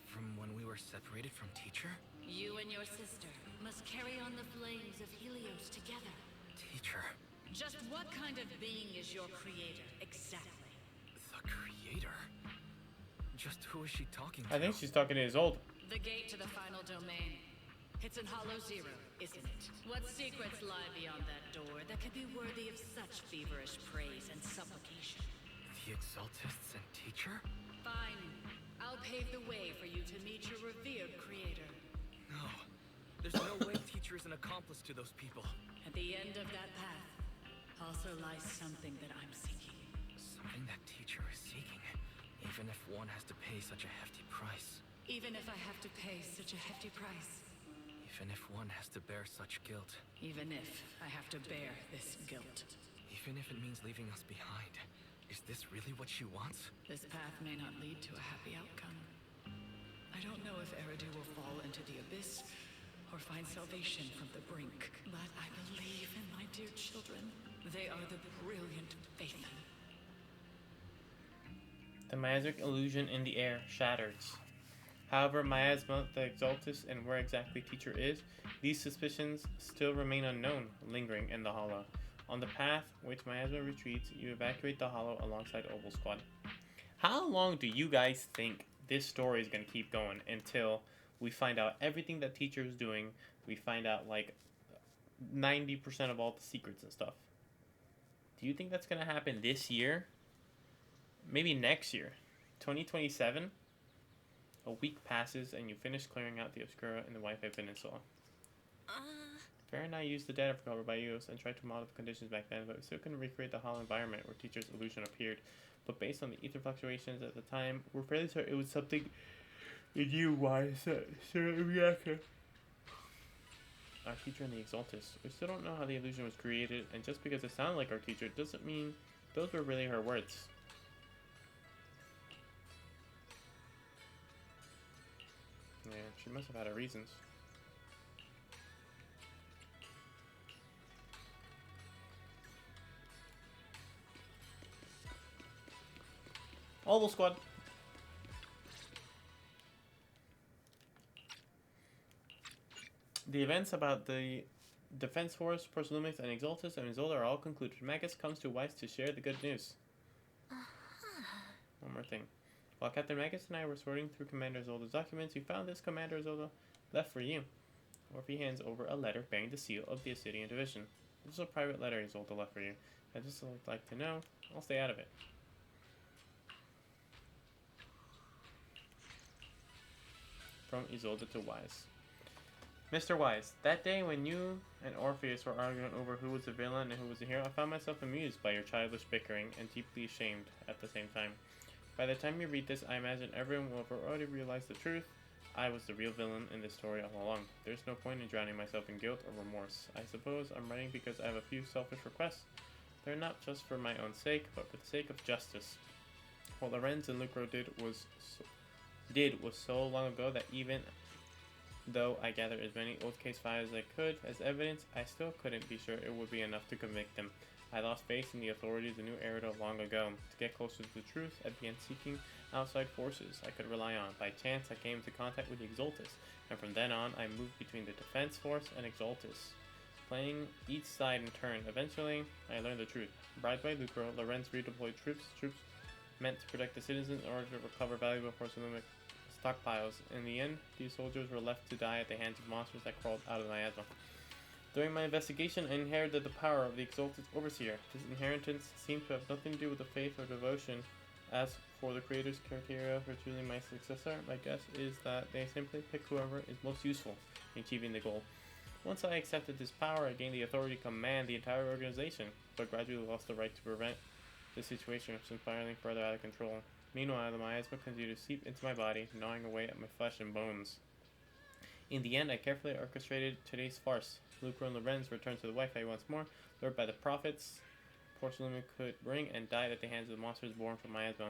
from when we were separated from teacher? You and your sister must carry on the flames of Helios together. Teacher. Just what kind of being is your creator, exactly? The creator? Just who is she talking to? I think she's talking to Isolde. The gate to the final domain. It's in Hollow Zero, isn't it? What secrets lie beyond that door that could be worthy of such feverish praise and supplication? The Exaltists and teacher? Fine. I'll pave the way for you to meet your revered creator. No. There's no way teacher is an accomplice to those people. At the end of that path also lies something that I'm seeking. Something that teacher is seeking. Even if one has to pay such a hefty price. Even if I have to pay such a hefty price. Even if one has to bear such guilt. Even if I have to bear this guilt. Even if it means leaving us behind. Is this really what she wants? This path may not lead to a happy outcome. I don't know if Eridu will fall into the abyss or find salvation from the brink. But I believe in my dear children. They are the brilliant Faithen. The magic illusion in the air shatters. However, miasma, the Exaltus, and where exactly teacher is, these suspicions still remain unknown, lingering in the hollow. On the path which Miasma retreats, you evacuate the hollow alongside Oval Squad. How long do you guys think this story is going to keep going until we find out everything that teacher is doing? We find out like 90% of all the secrets and stuff. Do you think that's going to happen this year? Maybe next year? 2027? A week passes and you finish clearing out the Obscura in the Wi-Fi Peninsula. Fair and I used the data recovered by EOS and tried to model the conditions back then, but we still couldn't recreate the hollow environment where teacher's illusion appeared. But based on the ether fluctuations at the time, we're fairly certain it was something in you, wise, reactor. Our teacher in the Exaltus. We still don't know how the illusion was created, and just because it sounded like our teacher doesn't mean those were really her words. Yeah, she must have had her reasons. Oval Squad. The events about the Defense Force, Porcelumix, and Exaltus and Isolde are all concluded. Magus comes to Weiss to share the good news. One more thing. While Captain Magus and I were sorting through Commander Isolde's documents, we found this Commander Isolde left for you. Orphe hands over a letter bearing the seal of the Ascidian Division. This is a private letter Isolde left for you. I just would like to know. I'll stay out of it. From Isolde to Weiss. Mr. Weiss, that day when you and Orpheus were arguing over who was the villain and who was the hero, I found myself amused by your childish bickering and deeply ashamed at the same time. By the time you read this, I imagine everyone will have already realized the truth. I was the real villain in this story all along. There's no point in drowning myself in guilt or remorse. I suppose I'm writing because I have a few selfish requests. They're not just for my own sake, but for the sake of justice. What Lorenz and Lucro did was so long ago that even though I gathered as many old case files as I could as evidence, I still couldn't be sure it would be enough to convict them. I lost faith in the authorities of New Erido long ago. To get closer to the truth, I began seeking outside forces I could rely on. By chance, I came into contact with the Exaltus, and from then on, I moved between the Defense Force and Exaltus, playing each side in turn. Eventually, I learned the truth. Bribed by Lucro, Lorenz redeployed troops meant to protect the citizens in order to recover valuable porcelain stockpiles. In the end, these soldiers were left to die at the hands of monsters that crawled out of Miasma. During my investigation, I inherited the power of the Exalted Overseer. This inheritance seemed to have nothing to do with the faith or devotion. As for the Creator's criteria for choosing my successor, my guess is that they simply pick whoever is most useful in achieving the goal. Once I accepted this power, I gained the authority to command the entire organization, but gradually lost the right to prevent the situation from spiraling further out of control. Meanwhile, the miasma continued to seep into my body, gnawing away at my flesh and bones. In the end, I carefully orchestrated today's farce. Lucro and Lorenz returned to the Wi-Fi once more, lured by the prophets Porcelain could bring, and died at the hands of the monsters born from miasma,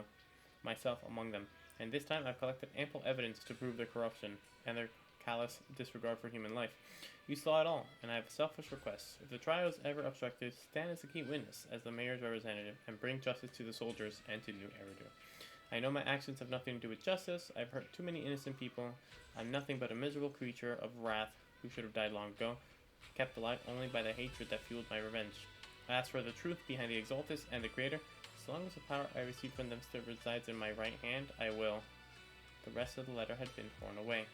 myself among them. And this time I've collected ample evidence to prove their corruption and their callous disregard for human life. You saw it all, and I have a selfish request. If the trial is ever obstructed, stand as a key witness as the mayor's representative and bring justice to the soldiers and to New Eridu. I know my actions have nothing to do with justice. I've hurt too many innocent people. I'm nothing but a miserable creature of wrath who should have died long ago, kept alive only by the hatred that fueled my revenge. As for the truth behind the Exaltus and the Creator, as long as the power I received from them still resides in my right hand, I will. The rest of the letter had been torn away.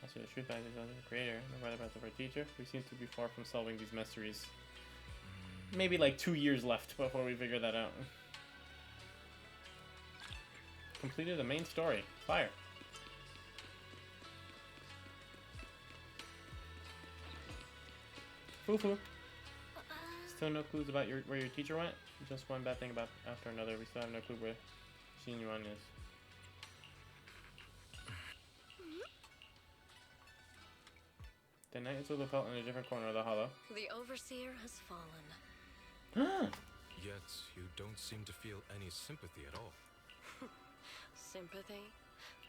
As for the truth behind the Creator, and the wrath of our teacher, we seem to be far from solving these mysteries. Maybe like 2 years left before we figure that out. Completed the main story. Fire. Foo-foo. Still no clues about where your teacher went? Just one bad thing about after another. We still have no clue where Shin-Yuan is. The night is felt in a different corner of the hollow. The Overseer has fallen. Yet you don't seem to feel any sympathy at all. Sympathy?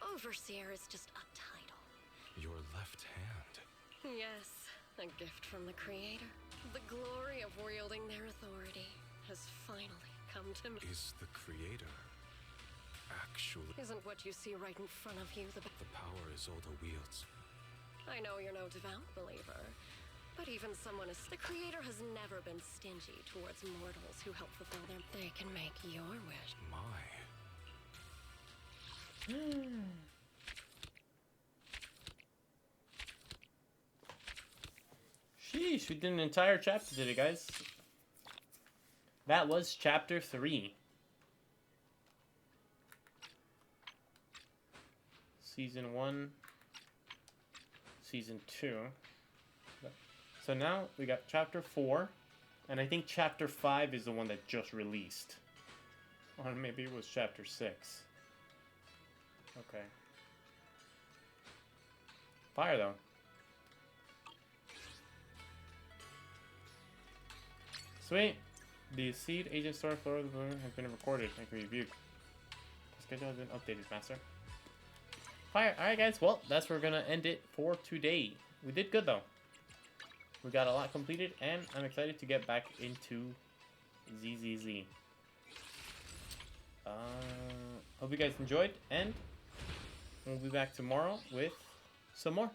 Overseer is just a title. Your left hand. Yes, a gift from the Creator. The glory of wielding their authority has finally come to me. Is the Creator actually... Isn't what you see right in front of you the power Isolde wields? I know you're no devout believer, But even someone as the creator has never been stingy towards mortals who help fulfill their. They can make your wish. My. Sheesh, we did an entire chapter today, guys. That was chapter 3. Season 1. Season 2. So now we got chapter 4. And I think chapter 5 is the one that just released. Or maybe it was chapter 6. Okay. Fire though. Sweet. The Seed Agent Story Floor of the Balloon has been recorded and reviewed. The schedule has been updated, Master. Fire. Alright guys, well, that's where we're gonna end it for today. We did good though. We got a lot completed and I'm excited to get back into ZZZ. Hope you guys enjoyed and we'll be back tomorrow with some more.